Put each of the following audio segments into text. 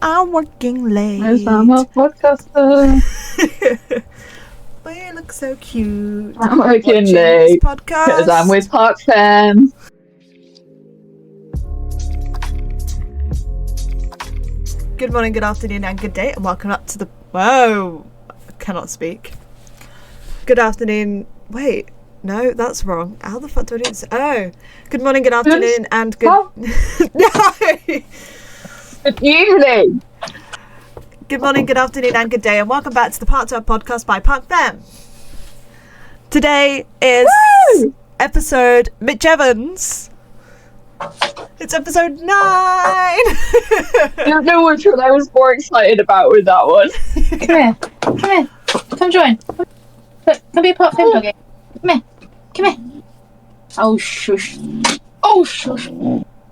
I'm working late. Yes, I'm a podcaster. But you look so cute. I'm working Watching late this podcast. because I'm with Parc'd. Good morning, good afternoon, and good day, and welcome up to the... Whoa! I cannot speak. Good afternoon... Wait, no, that's wrong. How the fuck do I do this? Oh! Good morning, good afternoon, and good... Oh. No! Good evening. Good morning, good afternoon, and good day, and welcome back to the Parc'd podcast by Parc'd. Today is Woo! episode Mitch Evans. It's episode 9. I don't know which one I was more excited about with that one. Come here. Come join. Come be part of him, doggy. Come here. Oh, shush. Oh, shush.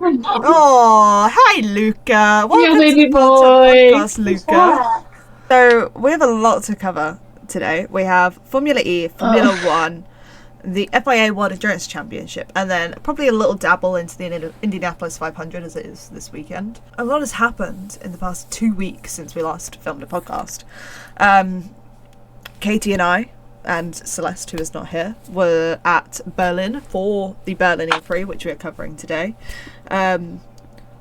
Oh, hi, Luca. Welcome baby to the boy. podcast, Luca. So we have a lot to cover today. We have Formula E, Formula 1, the FIA World Endurance Championship, and then probably a little dabble into the Indianapolis 500 as it is this weekend. A lot has happened in the past 2 weeks since we last filmed a podcast. Katie and I, and Celeste, who is not here, were at Berlin for the Berlin E3, which we are covering today.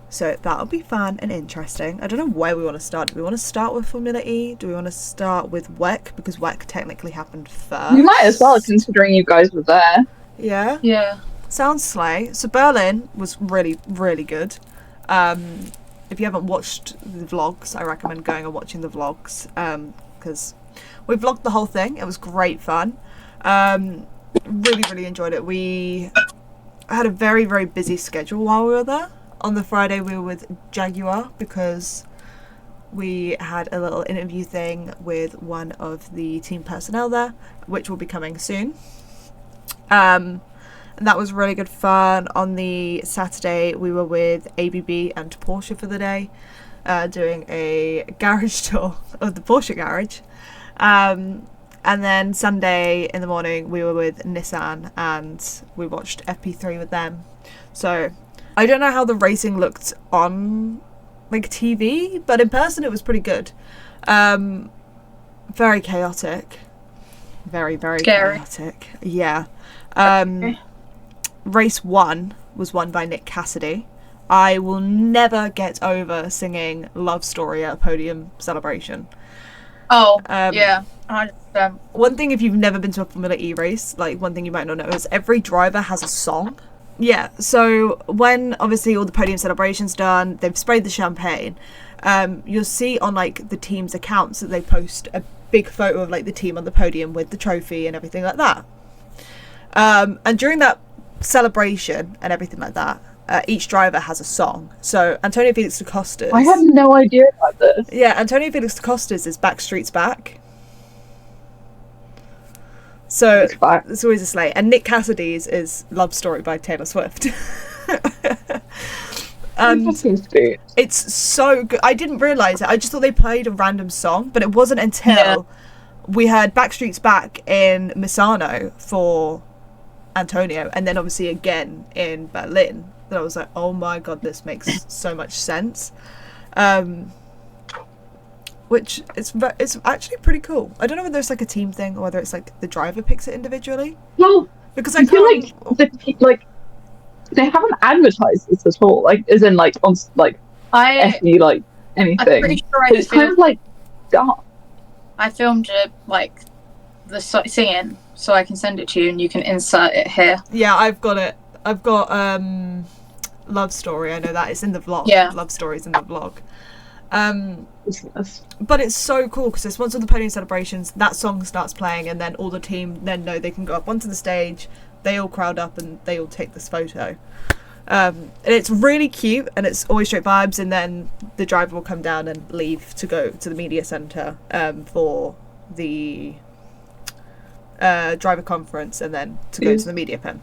So that'll be fun and interesting. I don't know where we want to start. Do we want to start with Formula E? Do we want to start with WEC? Because WEC technically happened first. You might as well, considering you guys were there. Yeah? Yeah. Sounds slay. So Berlin was really, really good. If you haven't watched the vlogs, I recommend going and watching the vlogs. Because we vlogged the whole thing. It was great fun. Really, really enjoyed it. We had a very, very busy schedule while we were there. On the Friday we were with Jaguar because we had a little interview thing with one of the team personnel there, which will be coming soon. And that was really good fun. On the Saturday we were with ABB and Porsche for the day, doing a garage tour of the Porsche garage. And then Sunday in the morning we were with Nissan and we watched FP3 with them. So I don't know how the racing looked on like TV, but in person it was pretty good. Very chaotic. Very, very Scary. chaotic. Yeah. Race 1 was won by Nick Cassidy. I will never get over singing Love Story at a podium celebration. Oh, yeah. 100%. One thing, if you've never been to a Formula E race, like one thing you might not know is every driver has a song. Yeah, so when obviously all the podium celebration's done, they've sprayed the champagne, you'll see on like the team's accounts that they post a big photo of like the team on the podium with the trophy and everything like that. And during that celebration and everything like that, each driver has a song. So Antonio Felix da Costa's... I had no idea about this. Yeah, Antonio Felix da Costa's is Backstreet's Back. So it's always a slay. And Nick Cassidy's is Love Story by Taylor Swift. It's so good. I didn't realise it. I just thought they played a random song, but it wasn't until we heard Backstreet's Back in Misano for Antonio, and then obviously again in Berlin, that I was like, oh my god, this makes so much sense. Which it's actually pretty cool. I don't know whether it's like a team thing or whether it's like the driver picks it individually. No, because I feel like they haven't advertised this at all. Like, as in like on like SE like anything. I'm pretty sure it's kind of like dark. I filmed it like the singing, so I can send it to you and you can insert it here. Yeah, I've got it. I've got Love Story. I know that it's in the vlog. Yeah, Love Story's in the vlog. But it's so cool because it's once all the podium celebrations, that song starts playing, and then all the team then know they can go up onto the stage. They all crowd up and they all take this photo. And it's really cute and it's always straight vibes. And then the driver will come down and leave to go to the media center for the driver conference, and then to go to the media pen.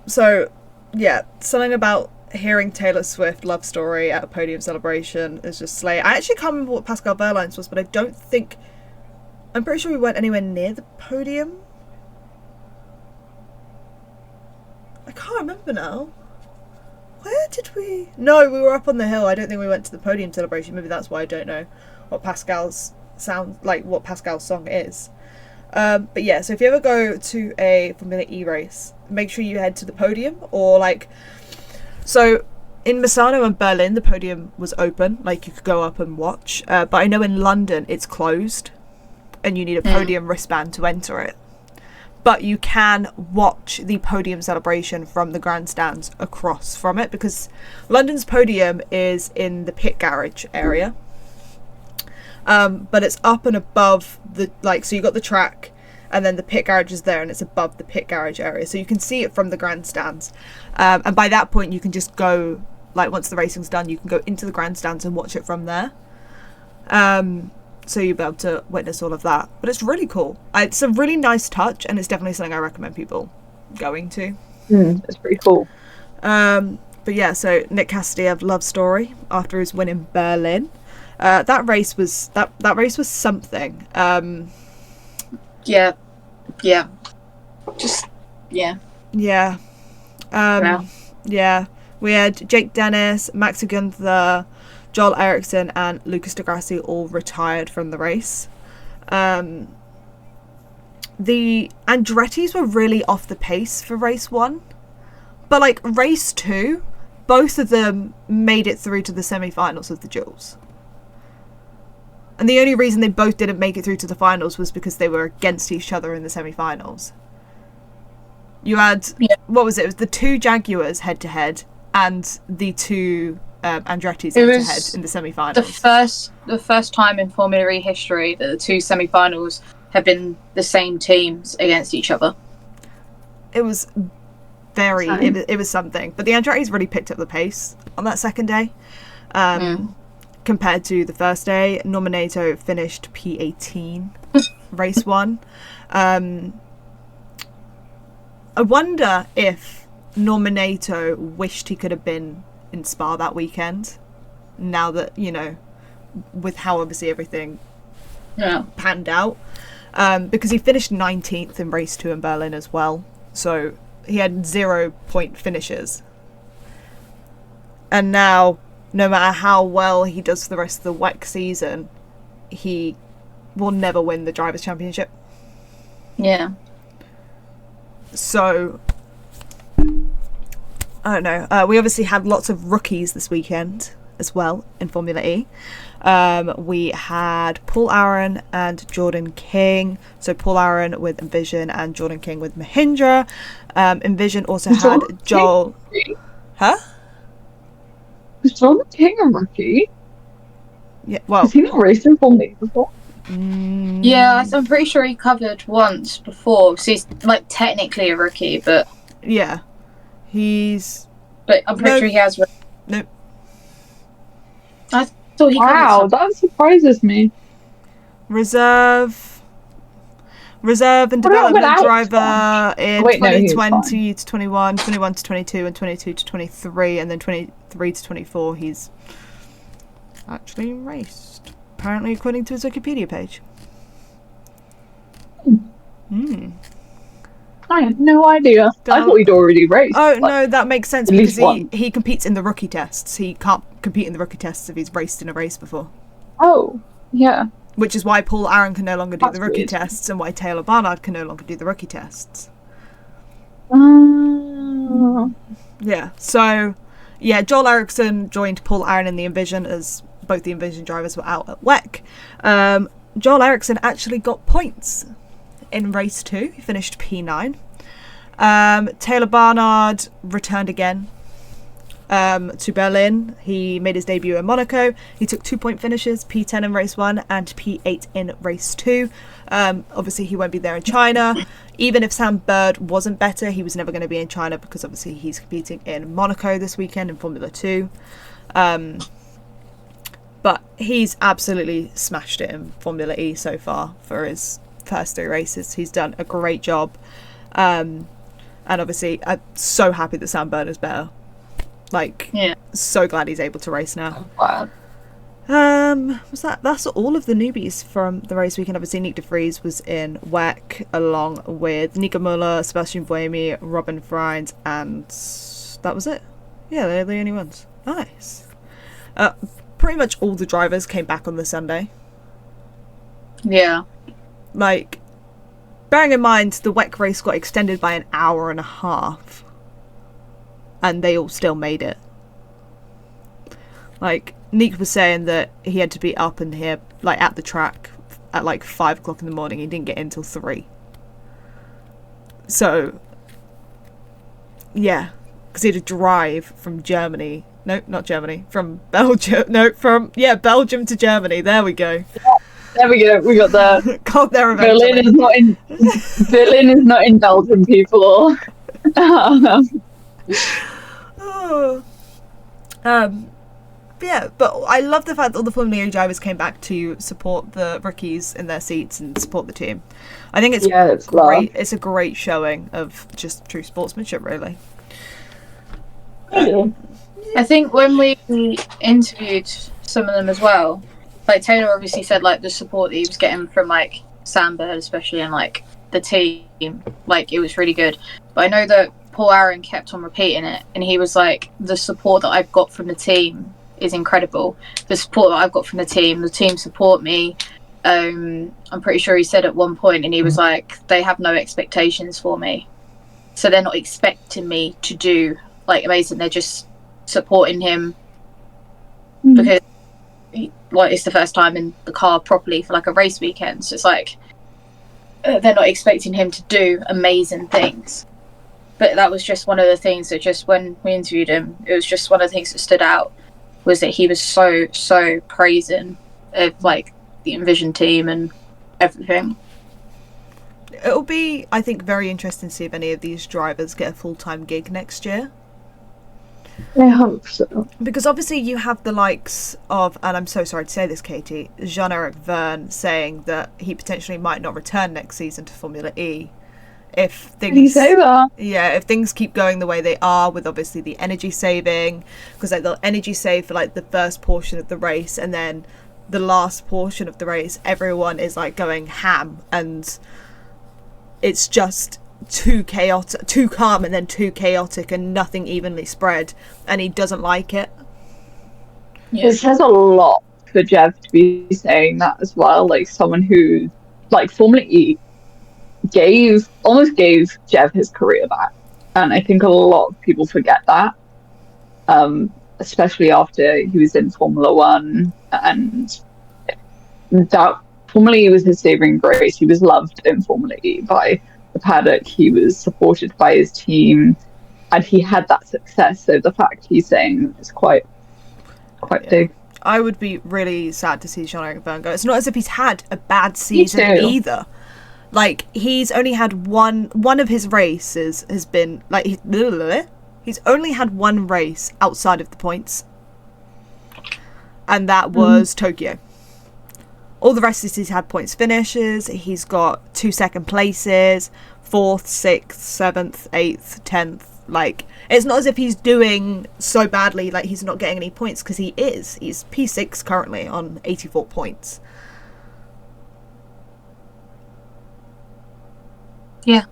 So yeah, something about hearing Taylor Swift Love Story at a podium celebration is just slay. I actually can't remember what Pascal Wehrlein's was, but I'm pretty sure we weren't anywhere near the podium. I can't remember now. Where did we? No, we were up on the hill. I don't think we went to the podium celebration. Maybe that's why I don't know what Pascal's what Pascal's song is. But yeah, so if you ever go to a Formula E race, make sure you head to the podium, or like, so in Misano and Berlin, the podium was open, like you could go up and watch. But I know in London it's closed, and you need a podium wristband to enter it. But you can watch the podium celebration from the grandstands across from it, because London's podium is in the pit garage area. But it's up and above the, like, so you got the track and then the pit garage is there and it's above the pit garage area. So you can see it from the grandstands. And by that point you can just go, like, once the racing's done, you can go into the grandstands and watch it from there. So you'll be able to witness all of that. But it's really cool. It's a really nice touch, and it's definitely something I recommend people going to. It's pretty cool. But yeah, so Nick Cassidy had Love Story after his win in Berlin. That race was something. Yeah. Just yeah. Yeah. Yeah. We had Jake Dennis, Max Gunther, Joel Eriksson and Lucas Di Grassi all retired from the race. The Andrettis were really off the pace for race 1. But like race 2, both of them made it through to the semi-finals of the duels. And the only reason they both didn't make it through to the finals was because they were against each other in the semi-finals. You had, what was it? It was the 2 Jaguars head-to-head and the 2 Andretti's head-to-head in the semi-finals. The first time in Formula E history that the 2 semi-finals have been the same teams against each other. It was it was something. But the Andretti's really picked up the pace on that second day. Compared to the first day. Nominato finished P18 race 1. I wonder if Nominato wished he could have been in Spa that weekend, now that, you know, with how obviously everything panned out, because he finished 19th in race 2 in Berlin as well, so he had 0-point finishes, and now no matter how well he does for the rest of the WEC season, he will never win the Drivers' Championship. Yeah. So, I don't know. We obviously had lots of rookies this weekend as well in Formula E. We had Paul Aaron and Jordan King. So Paul Aaron with Envision and Jordan King with Mahindra. Envision also had Joel... Huh? Was Jordan King a rookie? Yeah, well... Has he not raced in Formula E before? Yeah, I'm pretty sure he covered once before. So he's, like, technically a rookie, but... Yeah. But I'm pretty sure he has... Nope. I thought he Wow, that surprises me. Reserve and development driver in 2020 to 21, 21 to 22, and 22 to 23, and then 23 to 24 he's actually raced, apparently, according to his Wikipedia page. I had no idea. I thought he'd already raced. Oh, no, that makes sense, because he competes in the rookie tests. He can't compete in the rookie tests if he's raced in a race before. Oh, yeah. Which is why Paul Aaron can no longer do the rookie tests, and why Taylor Barnard can no longer do the rookie tests. Yeah, so, yeah, Joel Eriksson joined Paul Aaron in the Envision, as both the Envision drivers were out at WEC. Joel Eriksson actually got points in race 2. He finished P9. Taylor Barnard returned again to Berlin. He made his debut in Monaco. He took 2-point finishes, P10 in race 1 and P8 in race 2. Obviously he won't be there in China. Even if Sam Bird wasn't better, he was never going to be in China, because obviously he's competing in Monaco this weekend in Formula 2. But he's absolutely smashed it in Formula E so far for his first 3 races. He's done a great job. And obviously I'm so happy that Sam Bird is better. Like, so glad he's able to race now. Wow. That's all of the newbies from the race weekend. Obviously Nick de Vries was in WEC along with Nico Muller, Sebastian Buemi, Robin Freins, and that was it. Yeah, they're the only ones. Nice. Pretty much all the drivers came back on the Sunday. Yeah. Like, bearing in mind the WEC race got extended by an hour and a half, and they all still made it. Like, Nick was saying that he had to be up and here, like, at the track at like 5 o'clock in the morning. He didn't get in till 3. So, yeah, because he had to drive from Germany. No, not Germany. From Belgium. No, from, Belgium to Germany. There we go. There we go. We got the Got there eventually. Berlin is not in Belgium, people. But I love the fact that all the Formula E drivers came back to support the rookies in their seats and support the team. I think it's great. It's a great showing of just true sportsmanship, really. I think when we interviewed some of them as well, like Taylor obviously said like the support that he was getting from like Sam Bird especially and like the team, like it was really good. But I know that Paul Aaron kept on repeating it, and he was like, the support that I've got from the team is incredible. The support that I've got from the team support me. I'm pretty sure he said at one point, and he was like, they have no expectations for me, so they're not expecting me to do like amazing. They're just supporting him because like it's the first time in the car properly for like a race weekend, so it's like they're not expecting him to do amazing things. But that was just one of the things that just when we interviewed him, it was just one of the things that stood out, was that he was so praising of like the Envision team and everything. It'll be, I think, very interesting to see if any of these drivers get a full-time gig next year. I hope so. Because obviously you have the likes of, and I'm so sorry to say this, Katie, Jean-Eric Vergne saying that he potentially might not return next season to Formula E. If things, if things keep going the way they are, with obviously the energy saving, because like they'll energy save for like the first portion of the race, and then the last portion of the race, everyone is like going ham, and it's just too chaotic, too calm, and then too chaotic, and nothing evenly spread, and he doesn't like it. Yeah. It says a lot for Jeff to be saying that as well. Like someone who, like Formula E, almost gave Jeff his career back, and I think a lot of people forget that, especially after he was in Formula One, and that Formula E was his saving grace. He was loved in Formula E by the paddock. He was supported by his team, and he had that success. So the fact he's saying is quite big. I would be really sad to see Jean-Eric Vergne go. It's not as if he's had a bad season either. Like, he's only had one of his races has been, like, he's only had one race outside of the points. And that was Tokyo. All the rest is he's had points finishes. He's got 2 second places, 4th, 6th, 7th, 8th, 10th. Like, it's not as if he's doing so badly, like, he's not getting any points, because he is. He's P6 currently on 84 points. Yeah.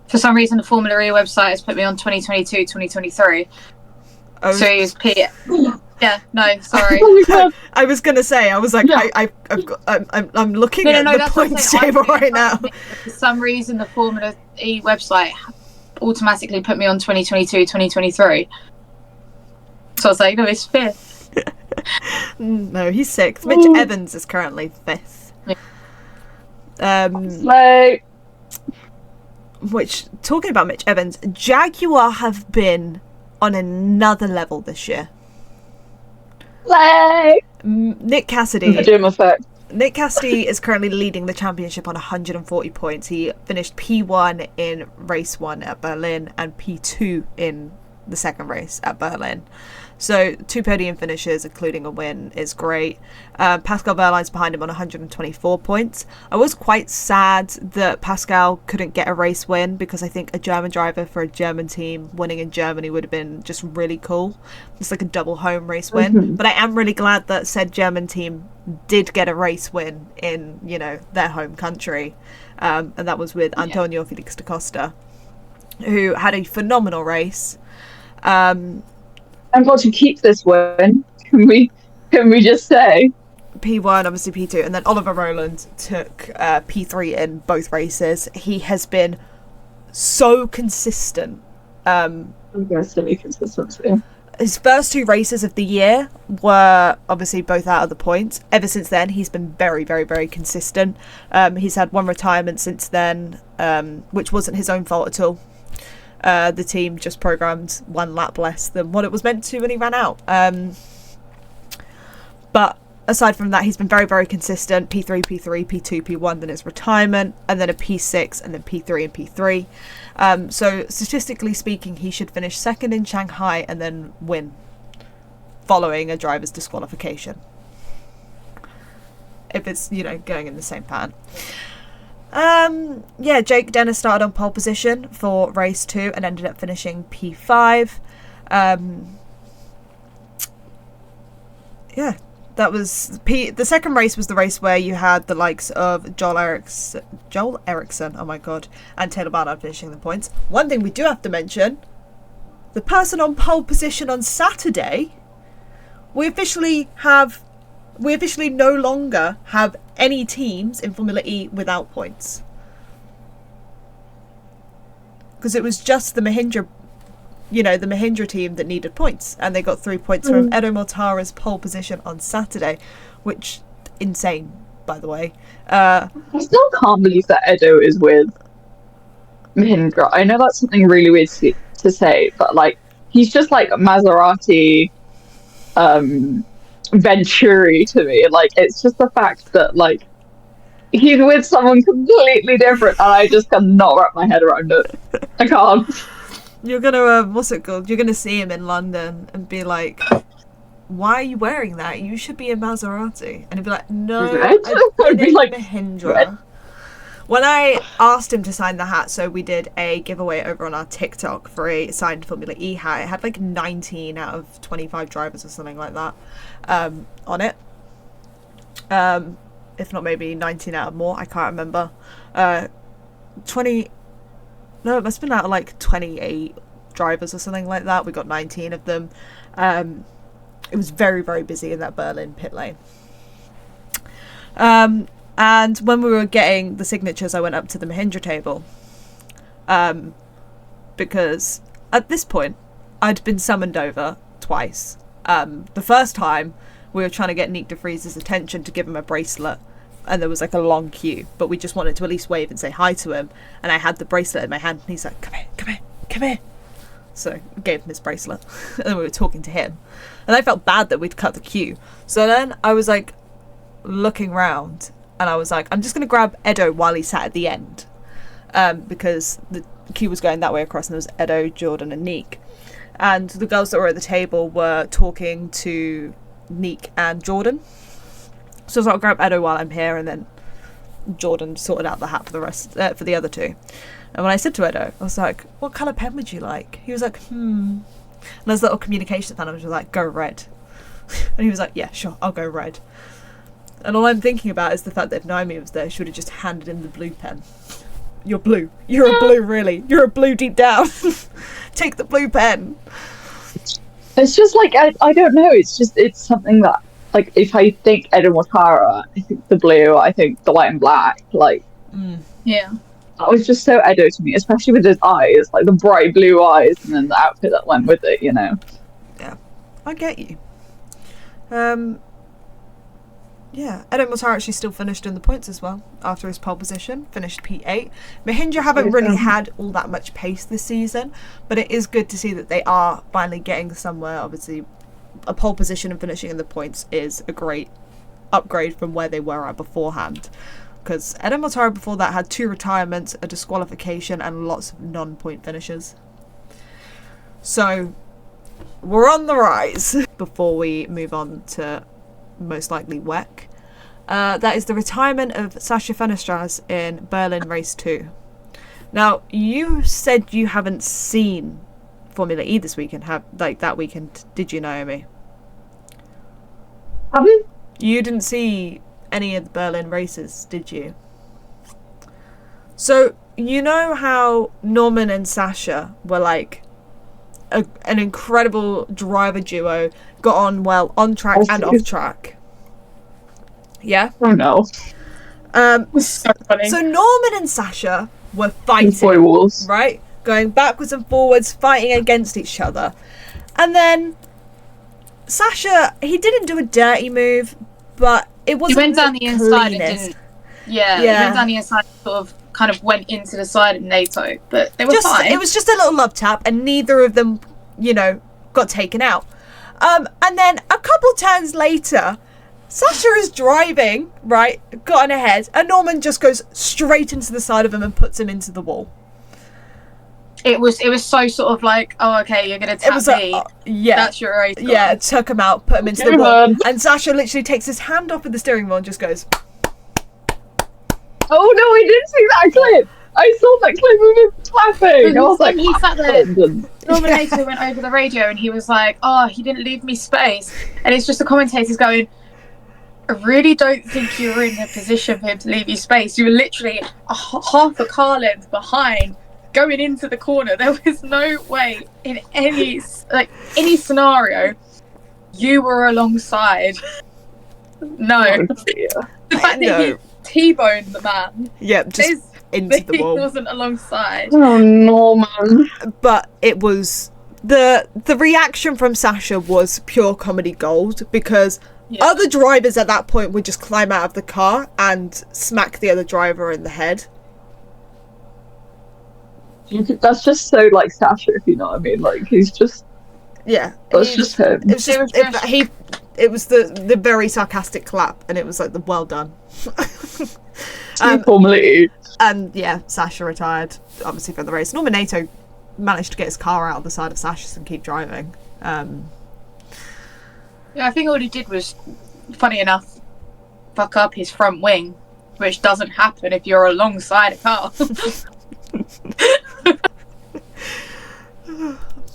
For some reason, the Formula E website has put me on 2022, 2023. Oh. So he was P. Yeah, no, sorry. I was gonna say, I was like, yeah. I'm looking at the points table right now. For some reason, the Formula E website automatically put me on 2022, 2023. So I was like, no, it's 5th. No, he's 6th. Mitch Evans is currently 5th. Which, talking about Mitch Evans, Jaguar have been on another level this year. Nick Cassidy. Nick Cassidy is currently leading the championship on 140 points. He finished P1 in race 1 at Berlin and P2 in the second race at Berlin. So 2 podium finishes, including a win, is great. Pascal Wehrlein's behind him on 124 points. I was quite sad that Pascal couldn't get a race win, because I think a German driver for a German team winning in Germany would have been just really cool. It's like a double home race win. But I am really glad that said German team did get a race win in, their home country. And that was with Antonio Felix da Costa, who had a phenomenal race. And got to keep this win. Can we just say? P1, obviously P2, and then Oliver Rowland took P3 in both races. He has been so consistent. Aggressively consistency. His first 2 races of the year were obviously both out of the points. Ever since then, he's been very, very, very consistent. He's had 1 retirement since then, which wasn't his own fault at all. The team just programmed 1 lap less than what it was meant to when he ran out. But aside from that, he's been very, very consistent. P3, P3, P2, P1, then his retirement, and then a P6, and then P3 and P3. So statistically speaking, he should finish 2nd in Shanghai and then win, following a driver's disqualification. If it's, you know, going in the same pattern. Yeah, Jake Dennis started on pole position for race 2 and ended up finishing P5. Yeah. That was the second race was the race where you had the likes of Joel Eriksson, oh my god, and Taylor Barnard finishing the points. One thing we do have to mention, the person on pole position on Saturday, we officially no longer have any teams in Formula E without points. Because it was just the Mahindra team that needed points, and they got 3 points from Edo Mortara's pole position on Saturday, which insane, by the way. I still can't believe that Edo is with Mahindra. I know that's something really weird to say, but like he's just like Maserati, Venturi to me. Like it's just the fact that like he's with someone completely different, and I just cannot wrap my head around it. I can't. You're gonna, what's it called? You're gonna see him in London and be like, why are you wearing that? You should be a Maserati. And he'd be like, no, I've been in Mahindra. Red. When I asked him to sign the hat, so we did a giveaway over on our TikTok for a signed Formula E hat. It had like 19 out of 25 drivers or something like that on it. If not maybe 19 out of more, I can't remember. No, it must have been out of like 28 drivers or something like that. We got 19 of them. It was very, very busy in that Berlin pit lane. And when we were getting the signatures, I went up to the Mahindra table. Because at this point, I'd been summoned over twice. The first time, we were trying to get Nick de Vries's attention to give him a bracelet. And there was like a long queue, but we just wanted to at least wave and say hi to him. And I had the bracelet in my hand, and he's like, come here, come here, come here. So I gave him his bracelet, and then we were talking to him. And I felt bad that we'd cut the queue. So then I was like looking round, and I was like, I'm just going to grab Edo while he sat at the end. Because the queue was going that way across, and there was Edo, Jordan, and Nick. And the girls that were at the table were talking to Nick and Jordan. So I was like, I'll grab Edo while I'm here, and then Jordan sorted out the hat for the rest, for the other 2. And when I said to Edo, I was like, what colour pen would you like? He was like, And there's a little communication panel, which was like, go red. And he was like, yeah, sure, I'll go red. And all I'm thinking about is the fact that if Naomi was there, she would have just handed him the blue pen. You're blue. You're a blue, really. You're a blue deep down. Take the blue pen. It's just like, I don't know. It's something that, like, if I think Edo Mortara, I think the blue, I think the white and black, like... Yeah. That was just so Edo to me, especially with his eyes, like the bright blue eyes, and then the outfit that went with it, you know? Yeah. I get you. Yeah, Edo Mortara actually still finished in the points as well, after his pole position, finished P8. Mahindra haven't really had all that much pace this season, but it is good to see that they are finally getting somewhere. Obviously, a pole position and finishing in the points is a great upgrade from where they were at beforehand. Because Edo Mortara before that had 2 retirements, a disqualification, and lots of non-point finishes. So, we're on the rise. Before we move on to most likely WEC, that is the retirement of Sasha Fenestras in Berlin Race 2. Now, you said you haven't seen Formula E this weekend, that weekend, did you, Naomi? You didn't see any of the Berlin races, did you? So, you know how Norman and Sasha were like an incredible driver duo, got on well on track and off track. Yeah. Oh no. So funny. So Norman and Sasha were fighting, Boy wars. right? Going backwards and forwards, fighting against each other. And then Sasha, he didn't do a dirty move, but it wasn't He went down the inside and cleanest. didn't. Yeah, he went down the inside and sort of kind of went into the side of NATO, but they were fine. It was just a little love tap, and neither of them, you know, got taken out. And then a couple turns later, Sasha is driving, right, got on ahead, and Norman just goes straight into the side of him and puts him into the wall. It was so sort of like, oh, okay, you're gonna tap me. Yeah. That's your race. Yeah, took him out, put him into the wall. And Sasha literally takes his hand off of the steering wheel and just goes... Oh no, I didn't see that clip. I saw that clip of him clapping. I was like, he sat there. Norman Yeah. later went over the radio and he was like, oh, he didn't leave me space. And it's just the commentators going, I really don't think you were in a position for him to leave you space. You were literally half a car length behind, going into the corner. There was no way in any scenario you were alongside. No. oh, The fact that he T-boned the man. Yeah, just into the wall. He wasn't alongside. oh Norman. But it was... The reaction from Sasha was pure comedy gold, because other drivers at that point would just climb out of the car and smack the other driver in the head. That's just so like Sasha, if you know what I mean. Like he's just that's just him. It was the very sarcastic clap, and it was like the well done. Formally. And yeah, Sasha retired obviously for the race. Norman Nato managed to get his car out of the side of Sasha's and keep driving. Yeah, I think all he did was, funny enough, fuck up his front wing, which doesn't happen if you're alongside a car.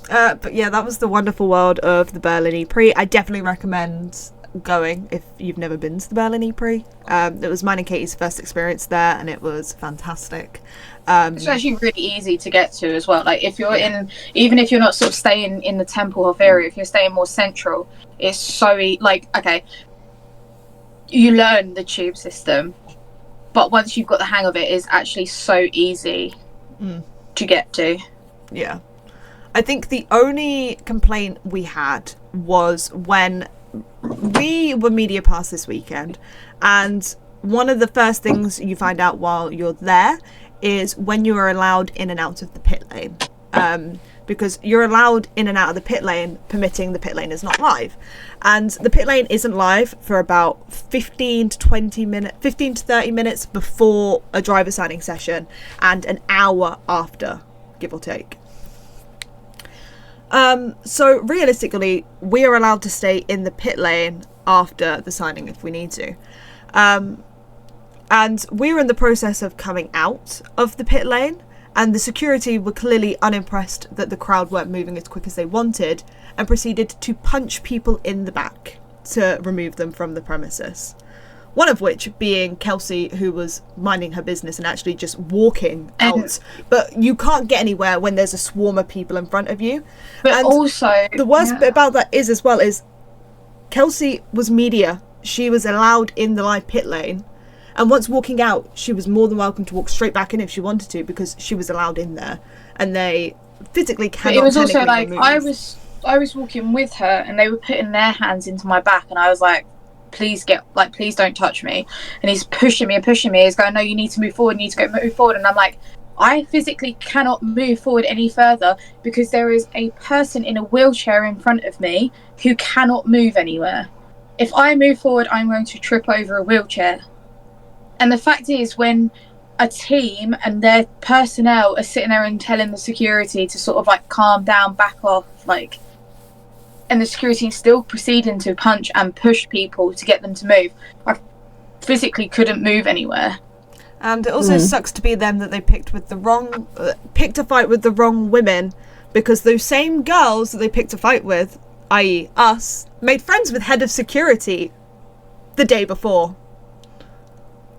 But yeah, that was the wonderful world of the Berlin E-Prix. I definitely recommend going if you've never been to the Berlin E-Prix. It was mine and Katie's first experience there, and it was fantastic. It's actually really easy to get to as well. Like if you're even if you're not sort of staying in the Tempelhof area, if you're staying more central, it's so okay, you learn the tube system, but once you've got the hang of it, it's actually so easy to get to. Yeah. I think the only complaint we had was when we were media pass this weekend, and one of the first things you find out while you're there is when you are allowed in and out of the pit lane, because you're allowed in and out of the pit lane, permitting the pit lane is not live, and the pit lane isn't live for about 15 to 30 minutes before a driver signing session and an hour after, give or take. So realistically, we are allowed to stay in the pit lane after the signing if we need to. And we were in the process of coming out of the pit lane, and the security were clearly unimpressed that the crowd weren't moving as quick as they wanted, and proceeded to punch people in the back to remove them from the premises. One of which being Kelsey, who was minding her business and actually just walking out. But you can't get anywhere when there's a swarm of people in front of you. But and also, the worst bit about that is Kelsey was media. She was allowed in the live pit lane. And once walking out, she was more than welcome to walk straight back in if she wanted to, because she was allowed in there. And they physically cannot. But it was also like, remove. I was walking with her, and they were putting their hands into my back, and I was like, please don't touch me. And he's pushing me. He's going, no, you need to move forward, move forward. And I'm like, I physically cannot move forward any further because there is a person in a wheelchair in front of me who cannot move anywhere. If I move forward, I'm going to trip over a wheelchair. And the fact is, when a team and their personnel are sitting there and telling the security to sort of like calm down, back off, like, and the security is still proceeding to punch and push people to get them to move, I physically couldn't move anywhere. And it also sucks to be them that they picked a fight with the wrong women, because those same girls that they picked a fight with, i.e. us, made friends with head of security the day before.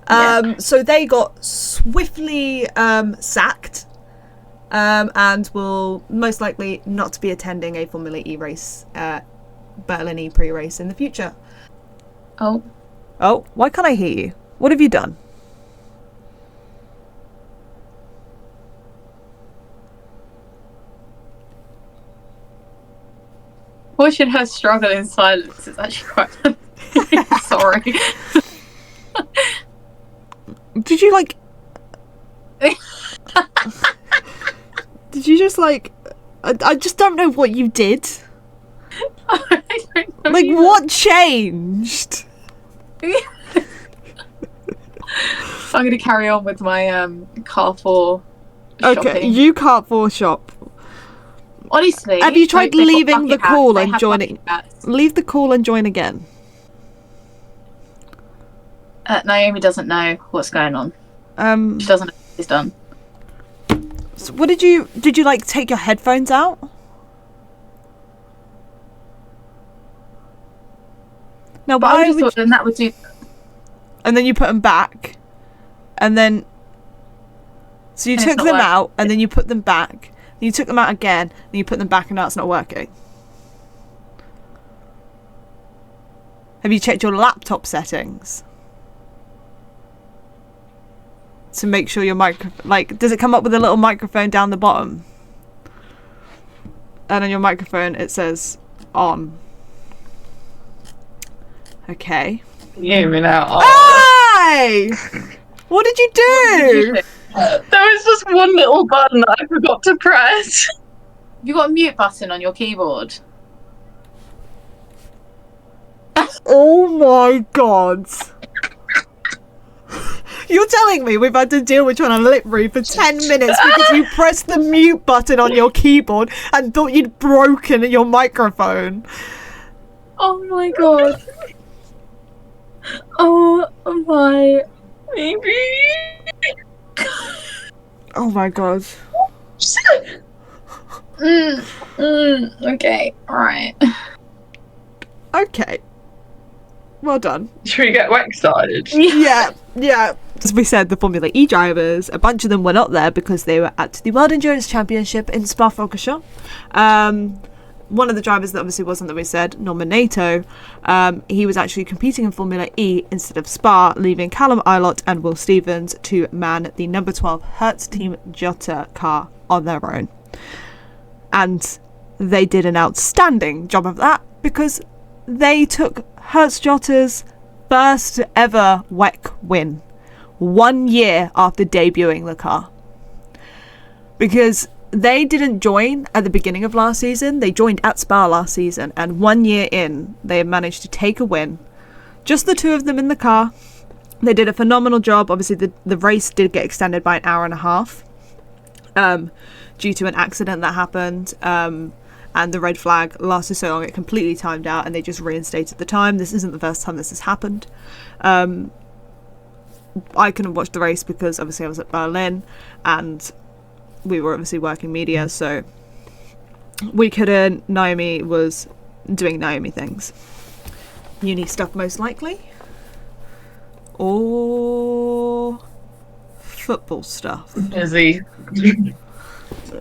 So they got swiftly sacked and will most likely not be attending a Formula E race, Berlin E pre-race in the future. Oh. Oh, why can't I hear you? What have you done? Watching her struggle in silence is actually quite sorry. Did you like... Did you just like... I just don't know what you did. I don't know Like, either. what changed? I'm going to carry on with my car 4 Okay, shopping. you can't shop. Honestly, Have you tried they've got leaving bucket the hats, call they and have joining? bucket hats. Leave the call and join again. Naomi doesn't know what's going on. She doesn't know what she's done. So what did you like take your headphones out? Now But I why just would thought then that would do. and then you put them back, and then so you And it's took not them working. out and then you put them back. Then you took them out again, then you put them back, and now it's not working. Have you checked your laptop settings to make sure your does it come up with a little microphone down the bottom? And on your microphone it says on. Okay. You hear me now? Hi! What did you do? There was just one little button that I forgot to press. Have you got a mute button on your keyboard? Oh my god. You're telling me we've had to deal with trying to lip read for 10 minutes because you pressed the mute button on your keyboard and thought you'd broken your microphone. Oh my god. Oh my. Maybe. Oh my god. Okay, alright. Okay. Well done. Should we get wax started? Yeah. As we said, the Formula E drivers, a bunch of them were not there because they were at the World Endurance Championship in Spa-Francorchamps. One of the drivers that obviously wasn't, that we said, Norman Nato, he was actually competing in Formula E instead of Spa, leaving Callum Ilott and Will Stevens to man the number 12 Hertz Team Jota car on their own. And they did an outstanding job of that because they took Hertz Jota's first ever WEC win 1 year after debuting the car. Because they didn't join at the beginning of last season, they joined at Spa last season, and 1 year in, they have managed to take a win. Just the two of them in the car. They did a phenomenal job. Obviously, the race did get extended by an hour and a half due to an accident that happened. And the red flag lasted so long it completely timed out, and they just reinstated the time. This isn't the first time this has happened. I couldn't watch the race because obviously I was at Berlin and we were obviously working media, so we couldn't. Naomi was doing Naomi things. Uni stuff most likely. Or football stuff. Busy.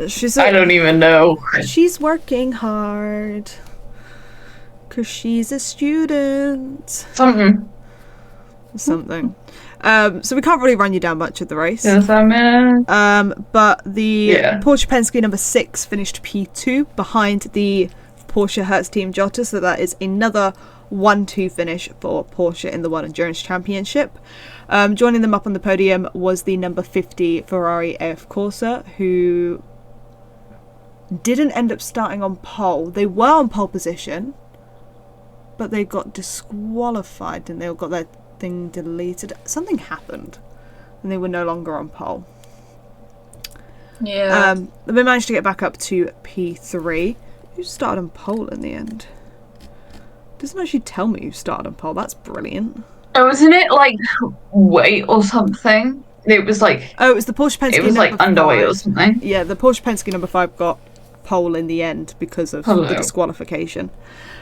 She's I don't even know. She's working hard. Because she's a student. Something. So we can't really run you down much of the race. Yes, I'm in. But the Yeah. Porsche Penske number 6 finished P2 behind the Porsche Hertz Team Jota, so that is another 1-2 finish for Porsche in the World Endurance Championship. Joining them up on the podium was the number 50 Ferrari AF Corsa, who didn't end up starting on pole. They were on pole position, but they got disqualified and they all got their thing deleted. Something happened and they were no longer on pole. Yeah. They managed to get back up to P3. Who started on pole in the end? Doesn't actually tell me who started on pole. That's brilliant. Oh, wasn't it like weight or something? It was like. Oh, it was the Porsche Penske. It was like number underweight 5. or something. Yeah, the Porsche Penske number 5 got pole in the end because of the disqualification.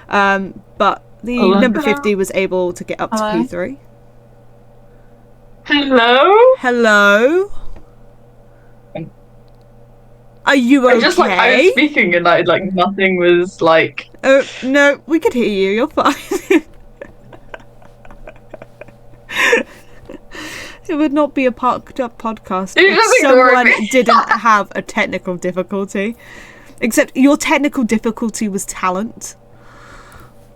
But the number 50 was able to get up to P3. Hello? Hello? Are you okay? I was speaking and nothing was like. Oh no, we could hear you. You're fine. It would not be a parked up podcast if someone didn't have a technical difficulty. Except your technical difficulty was talent.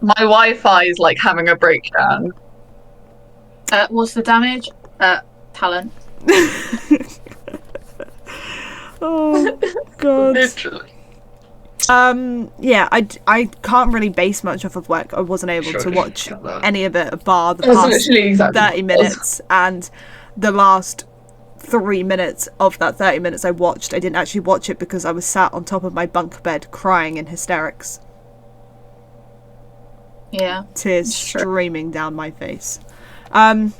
My Wi-Fi is like having a breakdown. What's the damage? Talent. Oh god. Literally. Yeah, I can't really base much off of work. I wasn't able to watch any of it bar the past 30 minutes, and the last 3 minutes of that 30 minutes I watched, I didn't actually watch it because I was sat on top of my bunk bed crying in hysterics. Yeah. Tears streaming down my face. But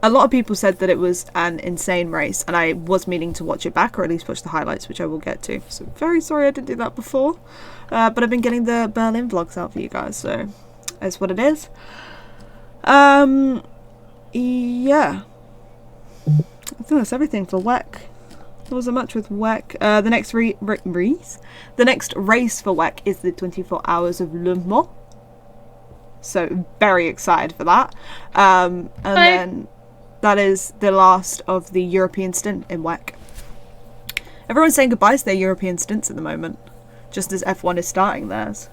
a lot of people said that it was an insane race, and I was meaning to watch it back, or at least watch the highlights, which I will get to. So very sorry I didn't do that before. But I've been getting the Berlin vlogs out for you guys, so that's what it is. Yeah. I think that's everything for WEC. There wasn't much with WEC. The next the next race for WEC is the 24 Hours of Le Mans. So very excited for that. And then that is the last of the European stint in WEC. Everyone's saying goodbye to their European stints at the moment, just as F1 is starting theirs.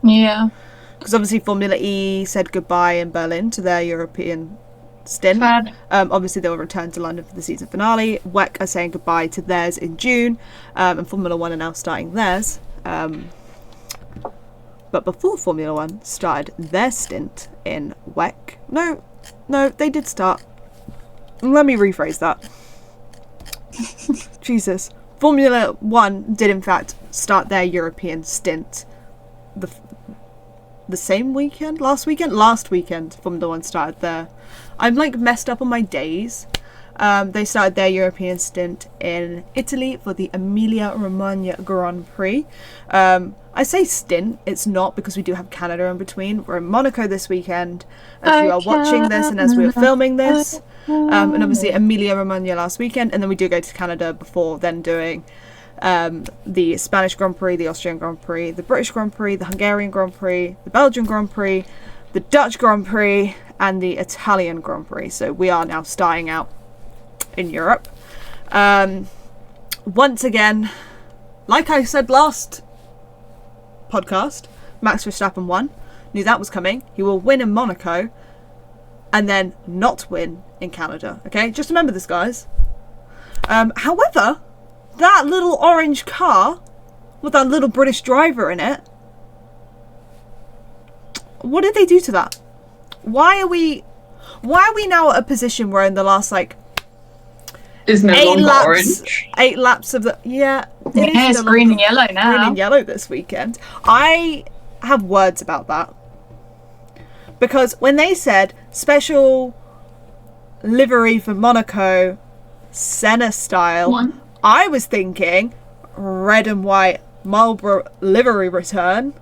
Yeah. Because obviously Formula E said goodbye in Berlin to their European stint. Obviously they'll return to London for the season finale. WEC are saying goodbye to theirs in June, and Formula 1 are now starting theirs. But before Formula 1 started their stint in WEC, no, they did start. Let me rephrase that. Jesus. Formula 1 did in fact start their European stint the same weekend? Last weekend Formula 1 started their... I'm like messed up on my days. They started their European stint in Italy for the Emilia-Romagna Grand Prix. I say stint, it's not, because we do have Canada in between. We're in Monaco this weekend as you are watching this and as we are filming this. And obviously Emilia-Romagna last weekend, and then we do go to Canada before then doing the Spanish Grand Prix, the Austrian Grand Prix, the British Grand Prix, the Hungarian Grand Prix, the Belgian Grand Prix, the Dutch Grand Prix, and the Italian Grand Prix. So we are now starting out in Europe. Once again, like I said last podcast, Max Verstappen won. Knew that was coming. He will win in Monaco and then not win in Canada. Okay, just remember this, guys. However, that little orange car with that little British driver in it, what did they do to that? Why are we now at a position where in the last is no longer orange. 8 laps of the... Yeah. It's green and yellow now. Green and yellow this weekend. I have words about that. Because when they said special livery for Monaco, Senna style, I was thinking red and white Marlboro livery return.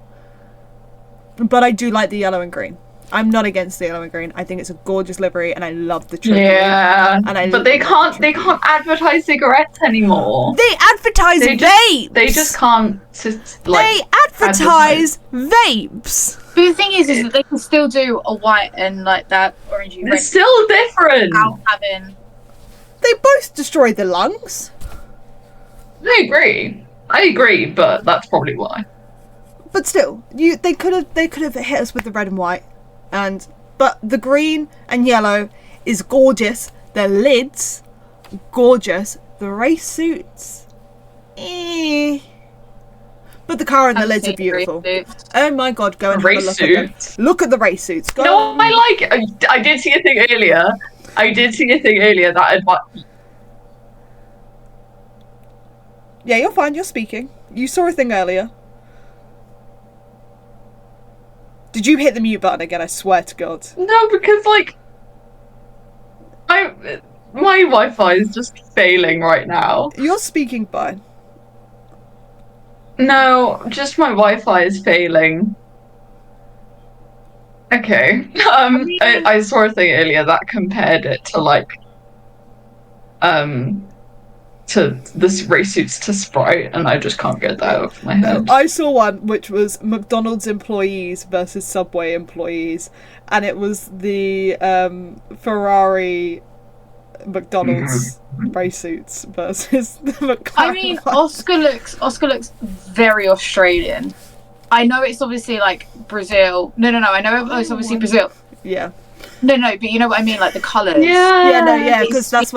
But I do like the yellow and green. I'm not against the yellow and green. I think it's a gorgeous livery, and I love the trim. Yeah, but they can't advertise cigarettes anymore. They advertise vapes. They just can't. They advertise vapes. But the thing is that they can still do a white and that orangey red. It's still different. Without having. They both destroy the lungs. I agree, but that's probably why. But still, they could have hit us with the red and white. But the green and yellow is gorgeous. The lids, gorgeous. The race suits, But the car and the lids are beautiful. Oh my god, go and have a look at them. Look at the race suits. Go. No, I did see a thing earlier. That Yeah, you're fine. You're speaking. You saw a thing earlier. Did you hit the mute button again? I swear to God. No, because my Wi-Fi is just failing right now. You're speaking fine. No, just my Wi-Fi is failing. Okay. I saw a thing earlier that compared it to this race suits to Sprite, and I just can't get that out of my head. I saw one which was McDonald's employees versus Subway employees, and it was the Ferrari McDonald's race suits versus the McLaren. I mean, Oscar looks very Australian. I know it's obviously like Brazil. No. I know it's obviously Brazil. Yeah. No, but you know what I mean, like the colours. Yeah, because that's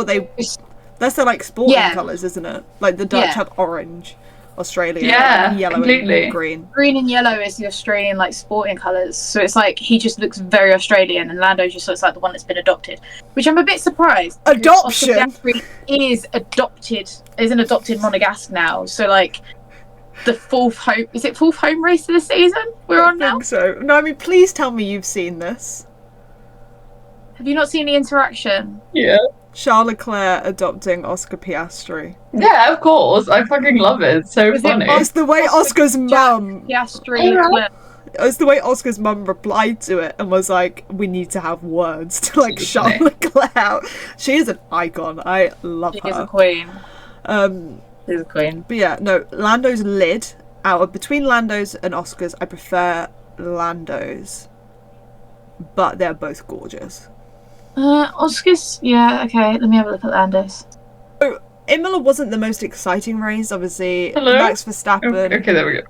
their like sporting colours, isn't it? Like the Dutch have orange, Australia, yellow completely. and green. Green and yellow is the Australian like sporting colours. So it's like he just looks very Australian, and Lando just looks like the one that's been adopted, which I'm a bit surprised. Adoption is an adopted Monegasque now. So like the fourth home race of the season we're on now? I think so. No, I mean, please tell me you've seen this. Have you not seen the interaction? Yeah. Charles Leclerc adopting Oscar Piastri. Yeah, of course. I fucking love it. It's so funny. It's the way Oscar's mum. Piastri Leclerc. It's the way Oscar's mum replied to it and was like, "We need to have words to like Charles Leclerc." She is an icon. I love her. She's a queen. She's a queen. But yeah, no, Lando's lid. Between Lando's and Oscar's, I prefer Lando's, but they're both gorgeous. Oscar's, yeah, okay, let me have a look at Lando's. So, Imola wasn't the most exciting race, obviously. Hello? Max Verstappen. Okay, there we go.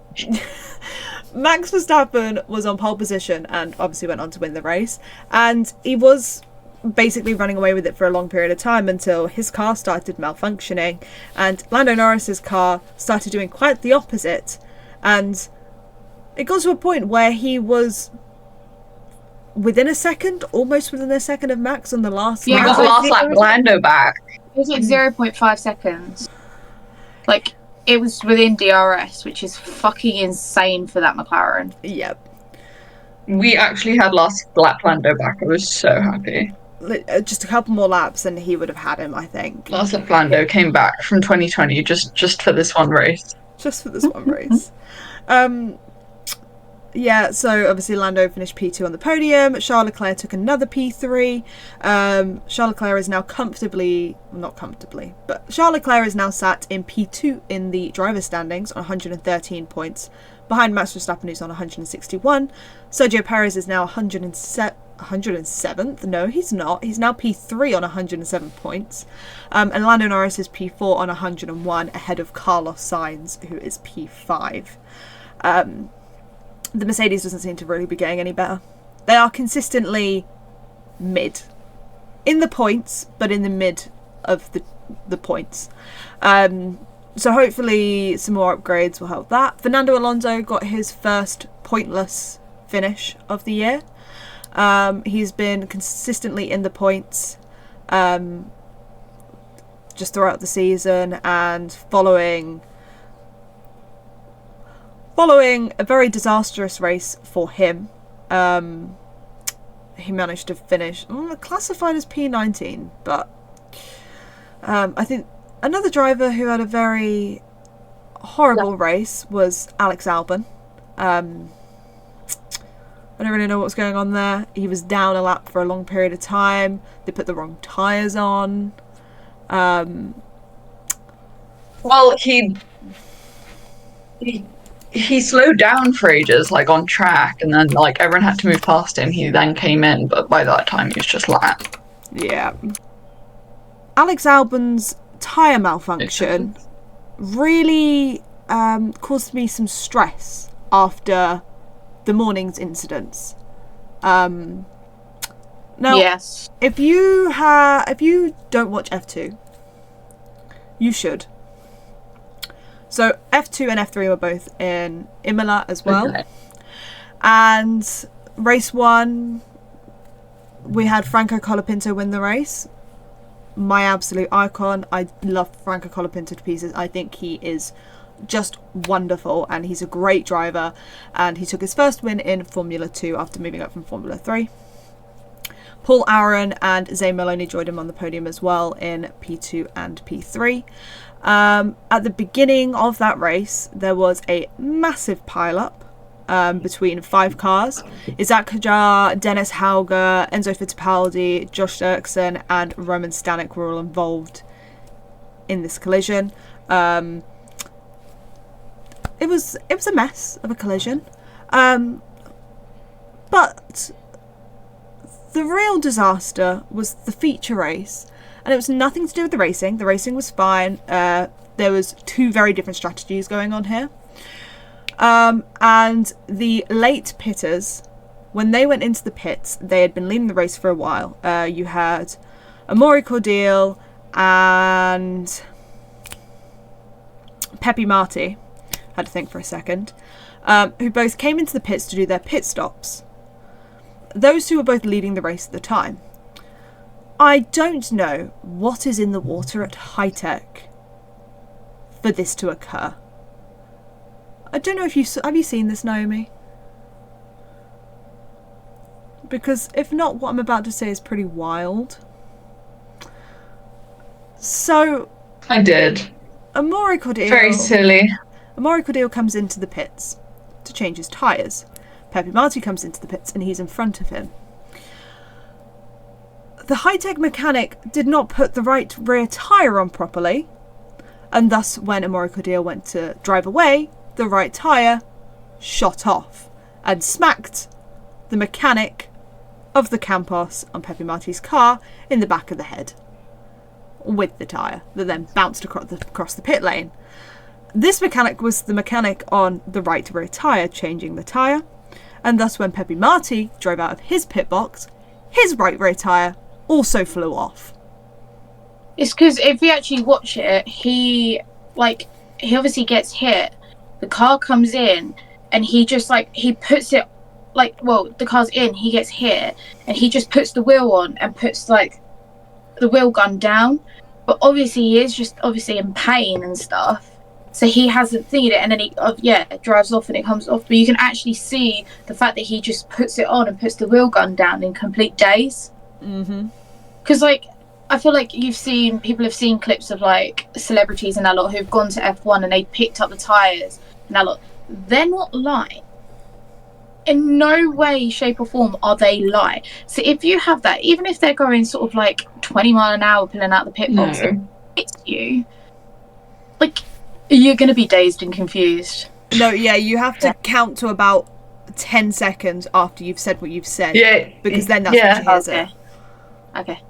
Max Verstappen was on pole position and obviously went on to win the race. And he was basically running away with it for a long period of time until his car started malfunctioning. And Lando Norris's car started doing quite the opposite. And it got to a point where he was almost within a second of Max on the last lap. He was last lap Lando back. It was like 0.5 seconds. Like, it was within DRS, which is fucking insane for that McLaren. Yep. We actually had last lap Lando back. I was so happy. Just a couple more laps and he would have had him, I think. Last lap Lando came back from 2020 just for this one race. Just for this one race. Yeah, so obviously Lando finished P2 on the podium. Charles Leclerc took another P3. Charles Leclerc is now Charles Leclerc is now sat in P2 in the driver's standings on 113 points, behind Max Verstappen, who's on 161. Sergio Perez is now 107th. No, he's not. He's now P3 on 107 points. And Lando Norris is P4 on 101, ahead of Carlos Sainz, who is P5. The Mercedes doesn't seem to really be getting any better. They are consistently mid. In the points, but in the mid of the points. So hopefully some more upgrades will help that. Fernando Alonso got his first pointless finish of the year. He's been consistently in the points just throughout the season, and following a very disastrous race for him, he managed to finish classified as P19, but I think another driver who had a very horrible race was Alex Albon. I don't really know what was going on there. He was down a lap for a long period of time. They put the wrong tyres on. Well, he slowed down for ages, like on track, and then like everyone had to move past him. He then came in, but by that time he was just like, yeah. Alex Albon's tyre malfunction really caused me some stress after the morning's incidents. Now, yes, if you don't watch F2, you should. So F2 and F3 were both in Imola as well. Okay. And race 1, we had Franco Colapinto win the race. My absolute icon. I love Franco Colapinto to pieces. I think he is just wonderful, and he's a great driver, and he took his first win in Formula 2 after moving up from Formula 3. Paul Aaron and Zane Maloney joined him on the podium as well in P2 and P3. At the beginning of that race, there was a massive pile-up between 5 cars. Isaac Hadjar, Dennis Hauger, Enzo Fittipaldi, Josh Dirksen and Roman Stanek were all involved in this collision. It was a mess of a collision. But the real disaster was the feature race. And it was nothing to do with the racing. The racing was fine. There was two very different strategies going on here. And the late pitters, when they went into the pits, they had been leading the race for a while. You had Amaury Cordeal and Peppy Marty, had to think for a second, who both came into the pits to do their pit stops. Those two were both leading the race at the time. I don't know what is in the water at High Tech for this to occur. I don't know if have you seen this, Naomi? Because if not, what I'm about to say is pretty wild. So I did. Amaury Cordeal. Very silly. Amaury Cordeal comes into the pits to change his tyres. Peppy Marty comes into the pits and he's in front of him. The high-tech mechanic did not put the right rear tyre on properly, and thus when Amaury Cordeal went to drive away, the right tyre shot off and smacked the mechanic of the Campos on Peppy Marty's car in the back of the head with the tyre that then bounced across the pit lane. This mechanic was the mechanic on the right rear tyre changing the tyre, and thus when Peppy Marty drove out of his pit box, his right rear tyre also flew off. It's because if you actually watch it, he obviously gets hit. The car comes in, and he just he puts it the car's in. He gets hit, and he just puts the wheel on and puts the wheel gun down. But obviously, he is just obviously in pain and stuff. So he hasn't seen it, and then he drives off, and it comes off. But you can actually see the fact that he just puts it on and puts the wheel gun down in complete daze. Mm-hmm. Because I feel like people have seen clips of celebrities and that lot who've gone to F1 and they picked up the tyres and that lot. They're not lying. In no way, shape or form are they lying. So if you have that, even if they're going sort of 20 mile an hour pulling out the pit box and hits you, you're going to be dazed and confused. No, yeah, you have to count to about 10 seconds after you've said what you've said. Yeah. Because then that's when she hears it. Okay.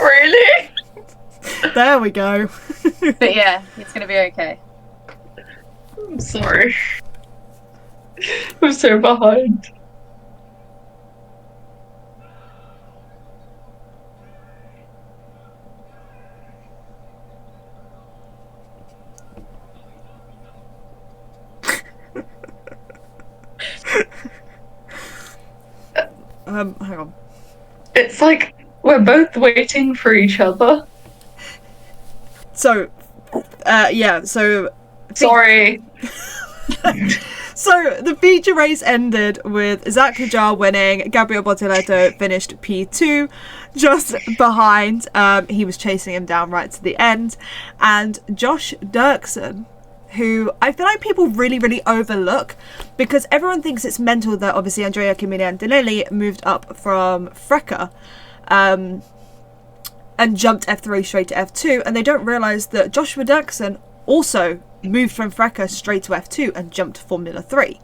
Really? There we go. But yeah, it's going to be okay. I'm sorry. I'm so behind. Hang on. It's we're both waiting for each other. So, Sorry. So the feature race ended with Zach Hajar winning. Gabriel Bortoleto finished P2, just behind. He was chasing him down right to the end. And Josh Dirksen, who I feel like people really, really overlook because everyone thinks it's mental that obviously Andrea Antonelli moved up from FRECA and jumped F3 straight to F2, and they don't realise that Joshua Dirksen also moved from FRECA straight to F2 and jumped to Formula 3.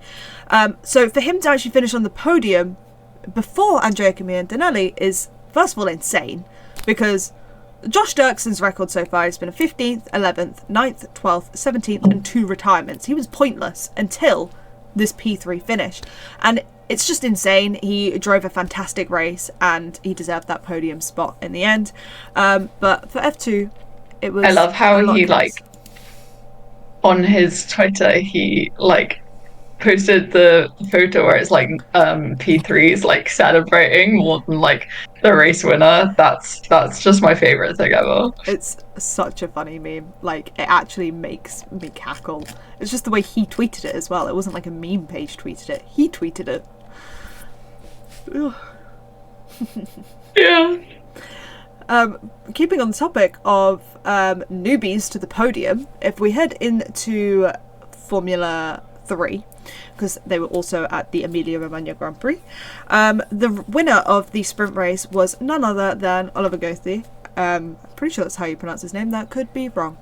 So for him to actually finish on the podium before Andrea Antonelli is, first of all, insane, because Josh Dirksen's record so far has been a 15th, 11th, 9th, 12th, 17th and 2 retirements. He was pointless until this P3 finish. And it's just insane. He drove a fantastic race and he deserved that podium spot in the end. But for F2, it was... I love how he, close. On his Twitter, he, posted the photo where it's P3's celebrating more than the race winner. That's just my favorite thing ever. It's such a funny meme. It actually makes me cackle. It's just the way he tweeted it as well. It wasn't a meme page tweeted it. He tweeted it. Yeah. Keeping on the topic of newbies to the podium, if we head into Formula 3, because they were also at the Emilia-Romagna Grand Prix. The winner of the sprint race was none other than Oliver Goethe. Pretty sure that's how you pronounce his name. That could be wrong.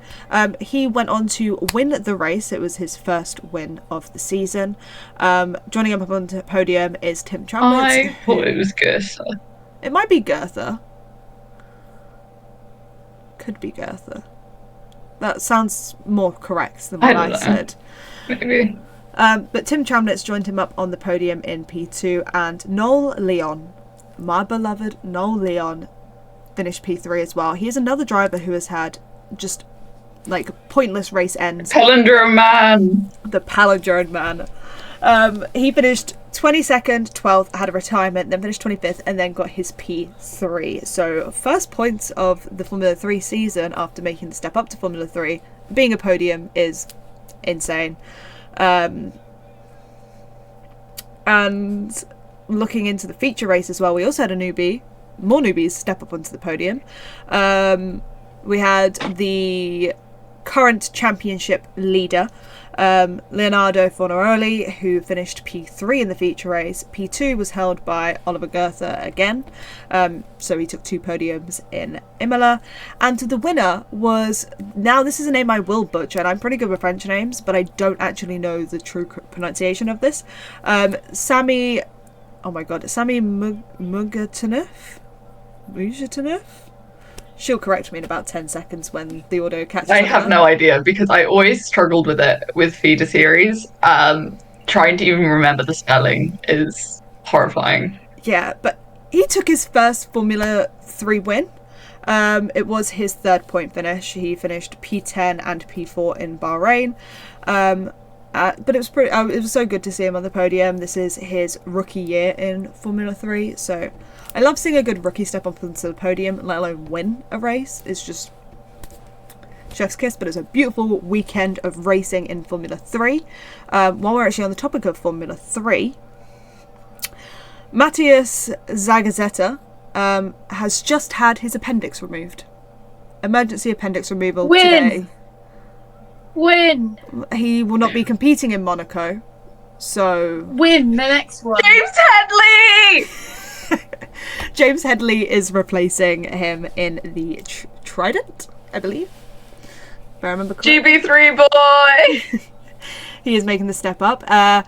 He went on to win the race. It was his first win of the season. Joining him up on the podium is Tim Chambliss. I thought it was Goethe. It might be Goethe. Could be Goethe. That sounds more correct than what I said. Maybe. But Tim Chambliss joined him up on the podium in P2, and Noel Leon, my beloved Noel Leon, finished P3 as well. He is another driver who has had just like pointless race ends. Palindrome man. The palindrome man. He finished 22nd, 12th, had a retirement, then finished 25th, and then got his P3. So first points of the Formula 3 season after making the step up to Formula 3. Being a podium is insane. And looking into the feature race as well, we also had more newbies step up onto the podium. We had the current championship leader, Leonardo Fornaroli, who finished P3 in the feature race. P2 was held by Oliver Goethe again, so he took 2 podiums in Imola. And the winner was, now this is a name I will butcher, and I'm pretty good with French names, but I don't actually know the true pronunciation of this. Sami Mugatinov? She'll correct me in about 10 seconds when the audio catches up. I have no idea, because I always struggled with it with feeder series. Trying to even remember the spelling is horrifying. Yeah, but he took his first Formula 3 win. It was his 3rd point finish. He finished P10 and P4 in Bahrain. But it was so good to see him on the podium. This is his rookie year in Formula 3, so I love seeing a good rookie step up onto the podium, let alone win a race. It's just chef's kiss, but it's a beautiful weekend of racing in Formula 3. While we're actually on the topic of Formula 3, Matthias Zagazzetta has just had his appendix removed. Emergency appendix removal today. Win! He will not be competing in Monaco, so... Win the next one! James Headley! James Headley is replacing him in the Trident, I believe. If I remember correctly. GB3 boy! He is making the step up.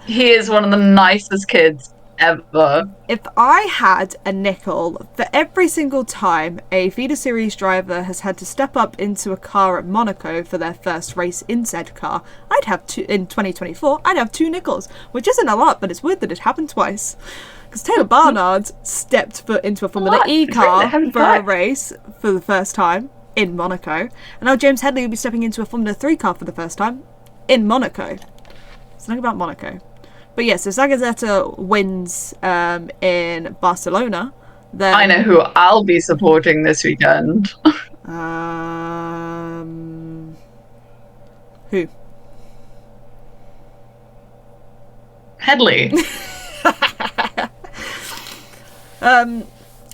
He is one of the nicest kids ever. If I had a nickel for every single time a feeder series driver has had to step up into a car at Monaco for their first race in said car, I'd have in 2024, I'd have 2 nickels, which isn't a lot, but it's weird that it happened twice. Because Taylor Barnard stepped foot into a Formula E car for a race for the first time in Monaco, and now James Headley will be stepping into a Formula 3 car for the first time in Monaco. Something about Monaco. But yes, if Zagazzetta wins in Barcelona, then... I know who I'll be supporting this weekend. Who? Headley.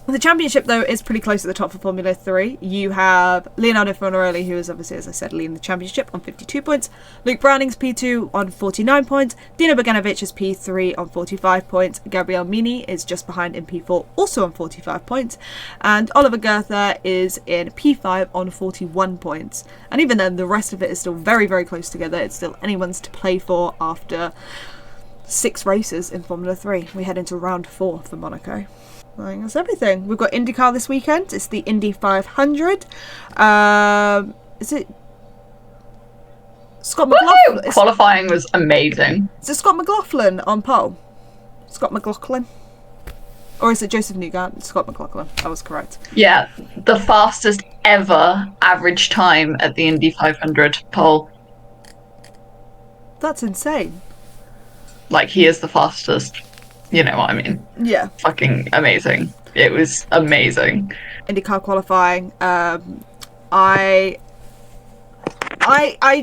The championship, though, is pretty close at the top for Formula 3. You have Leonardo Fornaroli, who is obviously, as I said, leading the championship on 52 points. Luke Browning's P2 on 49 points. Dino Bogdanovic is P3 on 45 points. Gabriel Mini is just behind in P4, also on 45 points. And Oliver Goethe is in P5 on 41 points. And even then, the rest of it is still very, very close together. It's still anyone's to play for after 6 races in Formula 3. We head into round 4 for Monaco. I think that's everything. We've got IndyCar this weekend. It's the Indy 500. Is it Scott McLaughlin? Qualifying was amazing. Is it Scott McLaughlin on pole? Scott McLaughlin? Or is it Joseph Newgart? Scott McLaughlin. That was correct. Yeah, the fastest ever average time at the Indy 500 pole. That's insane. Like, he is the fastest. You know what I mean? Yeah. Fucking amazing. It was amazing. IndyCar qualifying. I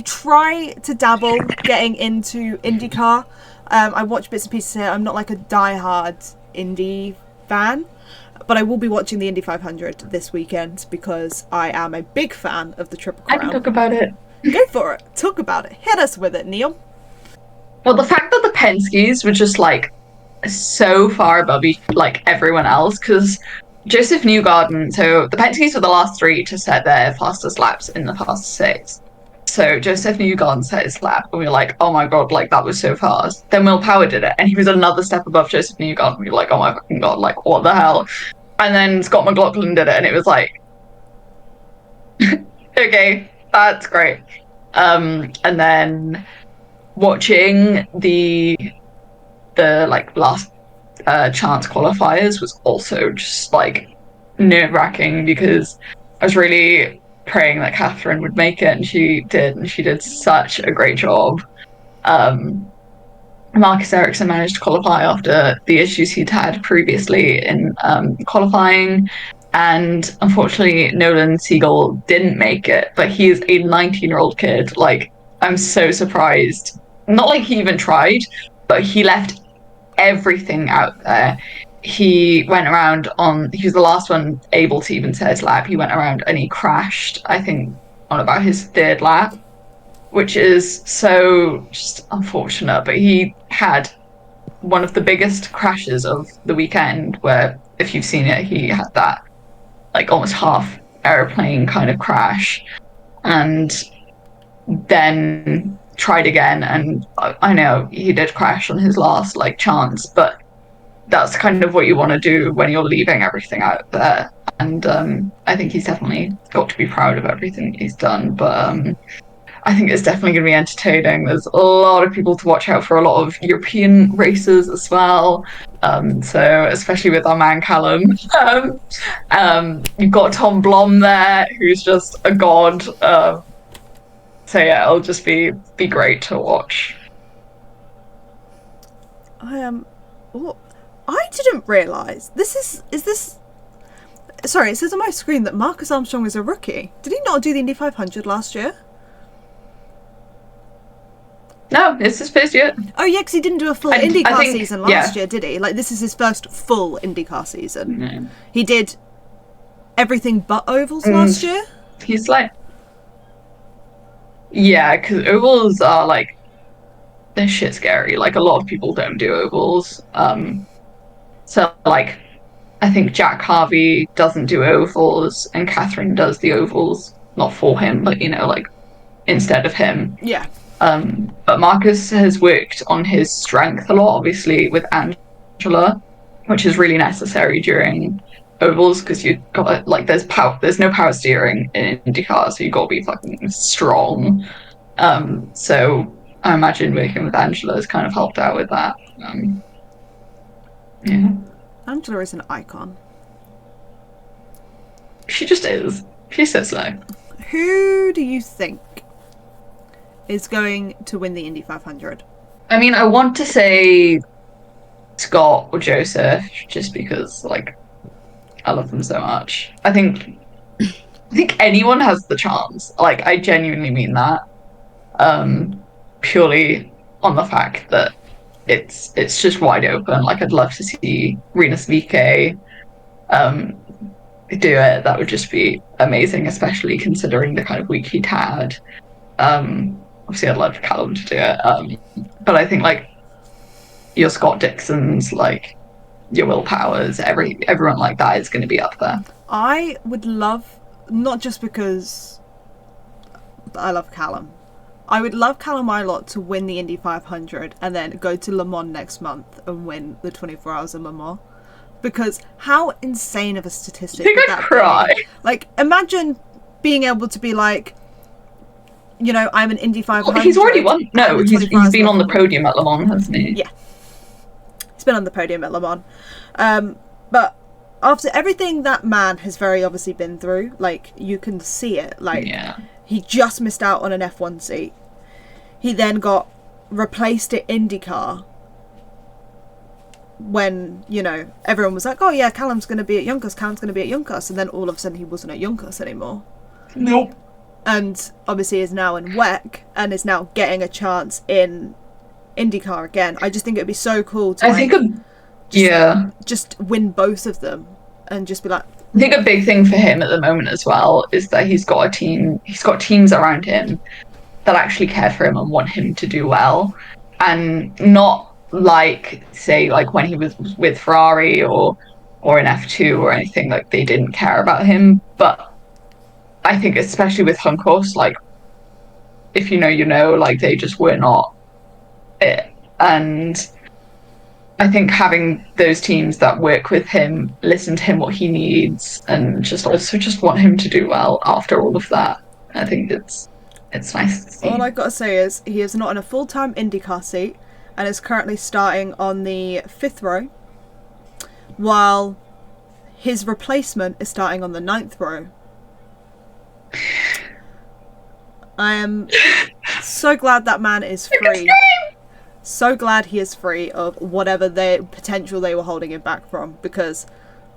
try to dabble getting into IndyCar. I watch bits and pieces here. I'm not like a diehard Indy fan, but I will be watching the Indy 500 this weekend because I am a big fan of the Triple Crown. I can talk about it. Go for it. Talk about it. Hit us with it, Neil. Well, the fact that the Penske's were just like so far above like everyone else, because Joseph Newgarden, so the Penske's were the last 3 to set their fastest laps in the fastest 6. So Joseph Newgarden set his lap, and we were like, oh my god, like that was so fast. Then Will Power did it, and he was another step above Joseph Newgarden. We were like, oh my fucking god, like what the hell? And then Scott McLaughlin did it, and it was like, okay, that's great. And then watching the like last chance qualifiers was also just like nerve-wracking, because I was really praying that Catherine would make it, and she did such a great job. Marcus Ericsson managed to qualify after the issues he'd had previously in qualifying, and unfortunately Nolan Siegel didn't make it, but he is a 19-year-old kid. Like, I'm so surprised. Not like he even tried, but he left everything out there. He went around he was the last one able to even set his lap. He went around and he crashed, I think, on about his 3rd lap, which is so just unfortunate. But he had one of the biggest crashes of the weekend, where, if you've seen it, he had that like almost half airplane kind of crash, and then tried again. And I know he did crash on his last like chance, but that's kind of what you want to do when you're leaving everything out there. And I think he's definitely got to be proud of everything he's done. But I think it's definitely going to be entertaining. There's a lot of people to watch out for, a lot of European races as well. So especially with our man Callum. You've got Tom Blom there, who's just a god. So yeah, it'll just be great to watch. I didn't realise is this. Sorry, it says on my screen that Marcus Armstrong is a rookie. Did he not do the Indy 500 last year? No, it's his first year. Oh yeah, because he didn't do a full IndyCar season last year, did he? Like, this is his first full IndyCar season. Mm. He did everything but ovals last year. He's like, yeah, because ovals are like, they're shit scary. Like, a lot of people don't do ovals. So like, I think Jack Harvey doesn't do ovals, and Catherine does the ovals, not for him, but like instead of him. Yeah. But Marcus has worked on his strength a lot, obviously, with Angela, which is really necessary during ovals, because you've got like there's no power steering in IndyCar, so you've got to be fucking strong. So I imagine working with Angela has kind of helped out with that. Yeah. Angela is an icon. She just is. She's so slow. Who do you think is going to win the Indy 500? I mean, I want to say Scott or Joseph, just because, like, I love them so much. I think anyone has the chance. Like, I genuinely mean that. Purely on the fact that it's just wide open. Like, I'd love to see Rinus VK do it. That would just be amazing, especially considering the kind of week he'd had. Obviously, I'd love Callum to do it. But I think, like, your Scott Dixons, like, your Will Powers, everyone like that is going to be up there. I would love, not just because I love Callum, I would love Callum Ilott to win the Indy 500 and then go to Le Mans next month and win the 24 Hours of Le Mans. Because how insane of a statistic would that be? Like, imagine being able to be like, I'm an Indy 500. Well, he's already won. No, he's been on the podium at Le Mans, hasn't he? Yeah. He's been on the podium at Le Mans. But after everything that man has very obviously been through, like, you can see it. Like, yeah. He just missed out on an F1 seat. He then got replaced at IndyCar when, everyone was like, oh yeah, Callum's going to be at Juncos. And then all of a sudden he wasn't at Juncos anymore. Nope. And obviously is now in WEC and is now getting a chance in IndyCar again. I just think it'd be so cool to just win both of them and just be like. I think a big thing for him at the moment as well is that he's got teams around him that actually care for him and want him to do well, and not like, say, like when he was with Ferrari or in F2 or anything, like they didn't care about him. But I think especially with Hunkos, like if you know, you know, like they just were not it. And I think having those teams that work with him, listen to him what he needs, and just also just want him to do well after all of that, I think it's nice to see. All I gotta say is he is not in a full-time IndyCar seat and is currently starting on the 5th row, while his replacement is starting on the 9th row. I am so glad that man is free. So glad he is free of whatever potential they were holding him back from, because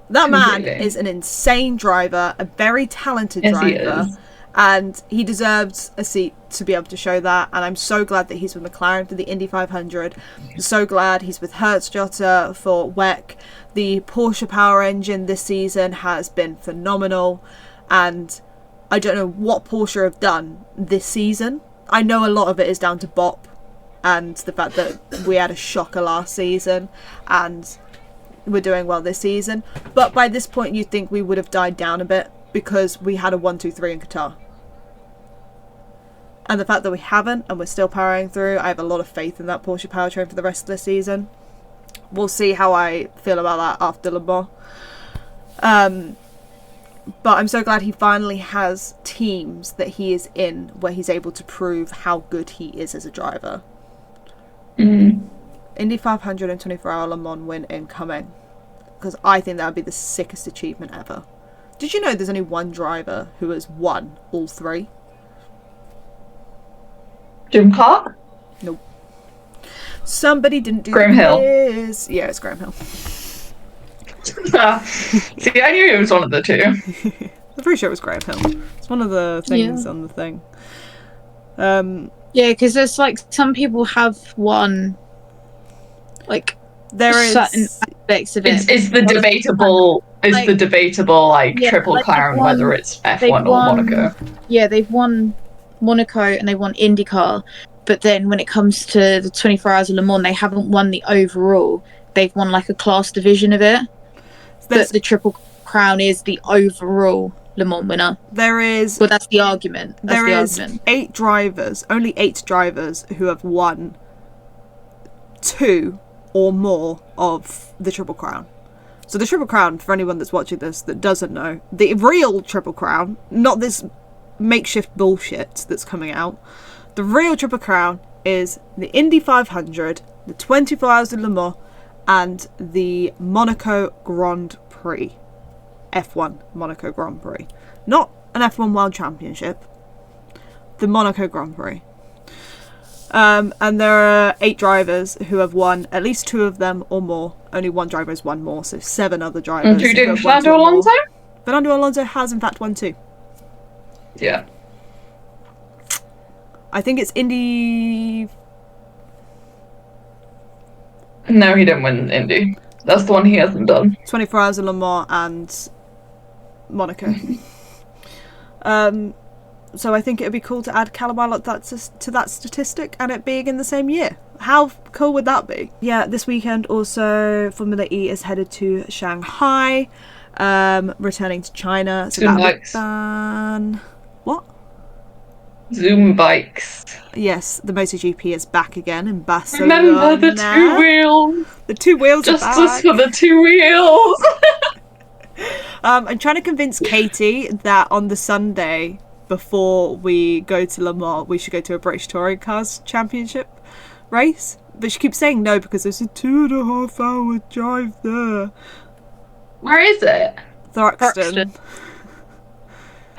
that man is an insane driver, a very talented driver, and he deserves a seat to be able to show that. And I'm so glad that he's with McLaren for the Indy 500. I'm so glad he's with Hertzjotter for WEC. The Porsche power engine this season has been phenomenal, and I don't know what Porsche have done this season. I know a lot of it is down to Bop and the fact that we had a shocker last season and we're doing well this season. But by this point, you'd think we would have died down a bit because we had a 1-2-3 in Qatar. And the fact that we haven't and we're still powering through, I have a lot of faith in that Porsche powertrain for the rest of the season. We'll see how I feel about that after Le Mans. But I'm so glad he finally has teams that he is in where he's able to prove how good he is as a driver. Indy 500 and 24-hour Le Mans win incoming, because I think that would be the sickest achievement ever. Did you know there's only one driver who has won all three? Jim Clark? Nope. Somebody didn't do Graham Hill. Yeah, it's Graham Hill. See, I knew it was one of the two. I'm pretty sure it was Graham Hill. It's one of the things on the thing. Yeah, because there's like some people have won like there is certain aspects of it. It's the debatable. It's the debatable triple crown, whether it's F1 or Monaco. Yeah, they've won Monaco and they won IndyCar, but then when it comes to the 24 Hours of Le Mans, they haven't won the overall. They've won like a class division of it. But the triple crown is the overall Le Mans winner. There is. Well, that's the argument. There is 8 drivers, only 8 drivers who have won 2 or more of the Triple Crown. So the Triple Crown, for anyone that's watching this that doesn't know, the real Triple Crown, not this makeshift bullshit that's coming out, the real Triple Crown is the Indy 500, the 24 Hours of Le Mans, and the Monaco Grand Prix. F1 Monaco Grand Prix. Not an F1 World Championship. The Monaco Grand Prix. And there are 8 drivers who have won, at least 2 of them or more. Only 1 driver has won more, so 7 other drivers. And who did Fernando Alonso? Fernando Alonso has in fact won 2. Yeah. I think it's Indy... No, he didn't win Indy. That's the one he hasn't done. 24 Hours of Le Mans and Monaco. So I think it would be cool to add Callaway to that statistic and it being in the same year. How cool would that be? Yeah, this weekend also Formula E is headed to Shanghai, returning to China. So Zoom that bikes. What? Zoom bikes. Yes, the MotoGP is back again in Barcelona. Remember the 2 wheels. The 2 wheels are back. Just for the 2 wheels. I'm trying to convince Katie that on the Sunday before we go to Le Mans, we should go to a British Touring Cars Championship race. But she keeps saying no because there's a 2.5 hour drive there. Where is it? Thruxton.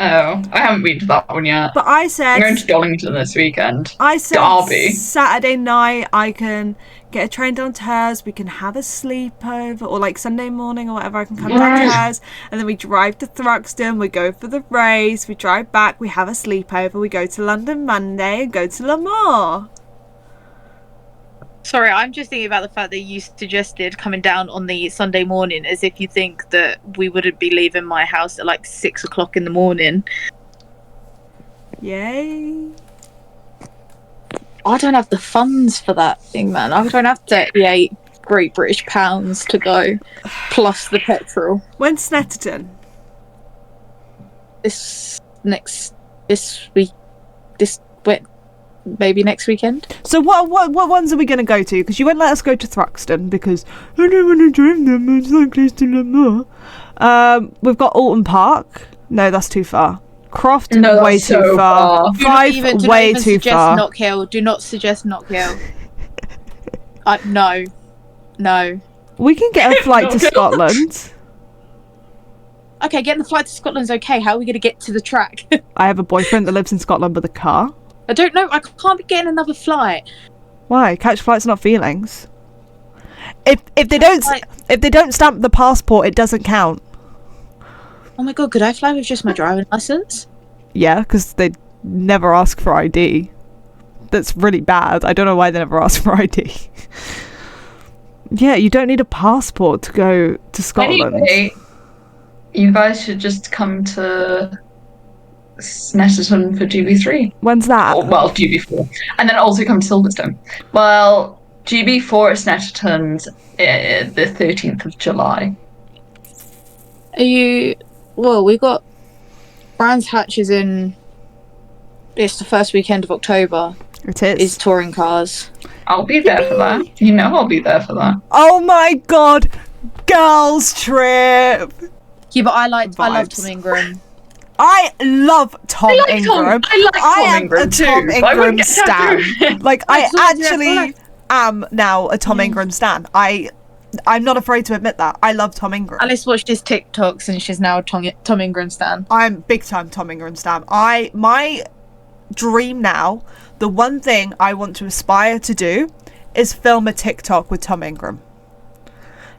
Oh, I haven't been to that one yet. But I said... I'm going to Donington this weekend. I said Derby. Saturday night I can get a train down to hers, we can have a sleepover, or like Sunday morning or whatever, I can come down to hers, and then we drive to Thruxton, we go for the race, we drive back, we have a sleepover, we go to London Monday and go to Le Mans. Sorry, I'm just thinking about the fact that you suggested coming down on the Sunday morning as if you think that we wouldn't be leaving my house at like 6 o'clock in the morning. Yay. I don't have the funds for that thing, man. I don't have 38 Great British pounds to go, plus the petrol. When's Snetterton? Maybe next weekend. So what ones are we going to go to? Because you won't let us go to Thruxton because I don't want to drive them. It's so close to Le Mans. We've got Alton Park. No, that's too far. Croft, No, way that's too so far. far. Five, way too far. Knock Hill. Do not suggest Knock Hill. No. We can get a flight to Scotland. Okay, getting the flight to Scotland's okay. How are we going to get to the track? I have a boyfriend that lives in Scotland with a car. I don't know. I can't be getting another flight. Why? Catch flights, not feelings. If they don't stamp the passport, it doesn't count. Oh my god, could I fly with just my driving license? Yeah, because they never ask for ID. That's really bad. I don't know why they never ask for ID. Yeah, you don't need a passport to go to Scotland. Anyway, you guys should just come to Snetterton for GB3. When's that? Oh, well, GB4. And then also come to Silverstone. Well, GB4 at Snetterton's the 13th of July. Are you... Well, we got... Brands Hatch is in... It's the first weekend of October. It is. Is touring cars. I'll be there for that. You know I'll be there for that. Oh my god! Girls trip! Yeah, but I love Vibes. Tom Ingram. I love Tom Ingram. I like Tom Ingram too. I am a Tom I wouldn't Ingram get stan. tattooed. Like, I That's what actually am now a Tom Ingram stan. I'm not afraid to admit that. I love Tom Ingram. Alice watched his TikToks and she's now a Tom Ingram stan. I'm big time Tom Ingram stan. My dream now, the one thing I want to aspire to do is film a TikTok with Tom Ingram.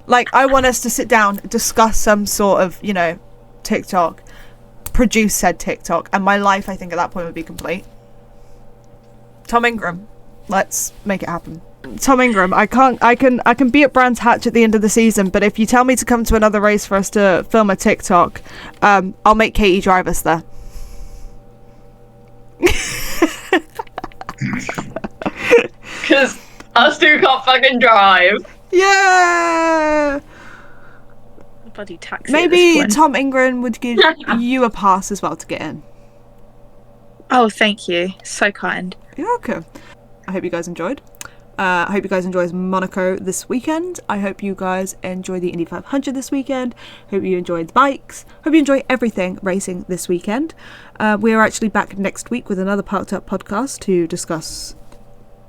Like, I want us to sit down, discuss some sort of, TikTok, produce said TikTok, and my life, I think, at that point would be complete. Tom Ingram, let's make it happen. Tom Ingram, I can be at Brands Hatch at the end of the season, but if you tell me to come to another race for us to film a TikTok, I'll make Katie drive us there. Because us two can't fucking drive. Yeah. Bloody taxi. Maybe Tom Ingram would give you a pass as well to get in. Oh, thank you. So kind. You're welcome. I hope you guys enjoyed. I hope you guys enjoyed Monaco this weekend. I hope you guys enjoy the Indy 500 this weekend. Hope you enjoyed the bikes. Hope you enjoy everything racing this weekend. We are actually back next week with another Park'd Up podcast to discuss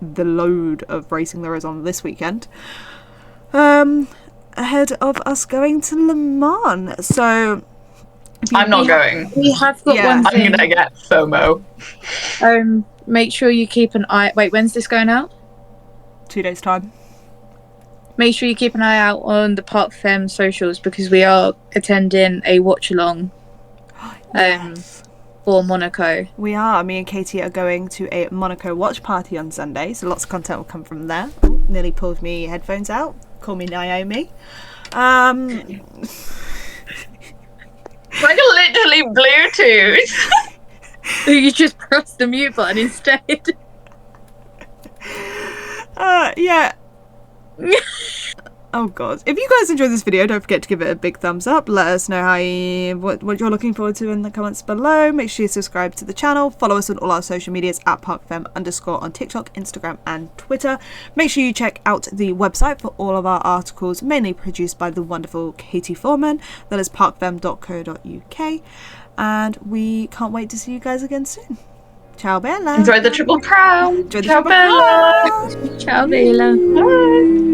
the load of racing there is on this weekend. Ahead of us going to Le Mans. So I'm not going. We have got one thing. I'm gonna get FOMO. Make sure you keep an eye. Wait, when's this going out? 2 days time. Make sure you keep an eye out on the Park Fem socials because we are attending a watch along for Monaco. We are. Me and Katie are going to a Monaco watch party on Sunday, so lots of content will come from there. Oh, nearly pulled me headphones out. Call me Naomi. Like literally Bluetooth. You just press the mute button instead. Yeah. Oh god. If you guys enjoyed this video, don't forget to give it a big thumbs up. Let us know what you're looking forward to in the comments below. Make sure you subscribe to the channel. Follow us on all our social medias at @ParkFem_ on TikTok, Instagram and Twitter. Make sure you check out the website for all of our articles, mainly produced by the wonderful Katie Foreman. That is parkfem.co.uk. And we can't wait to see you guys again soon. Ciao Bella. Enjoy the Triple Crown. Enjoy the Ciao Triple Crown. Bella. Ciao, Bella. Bye.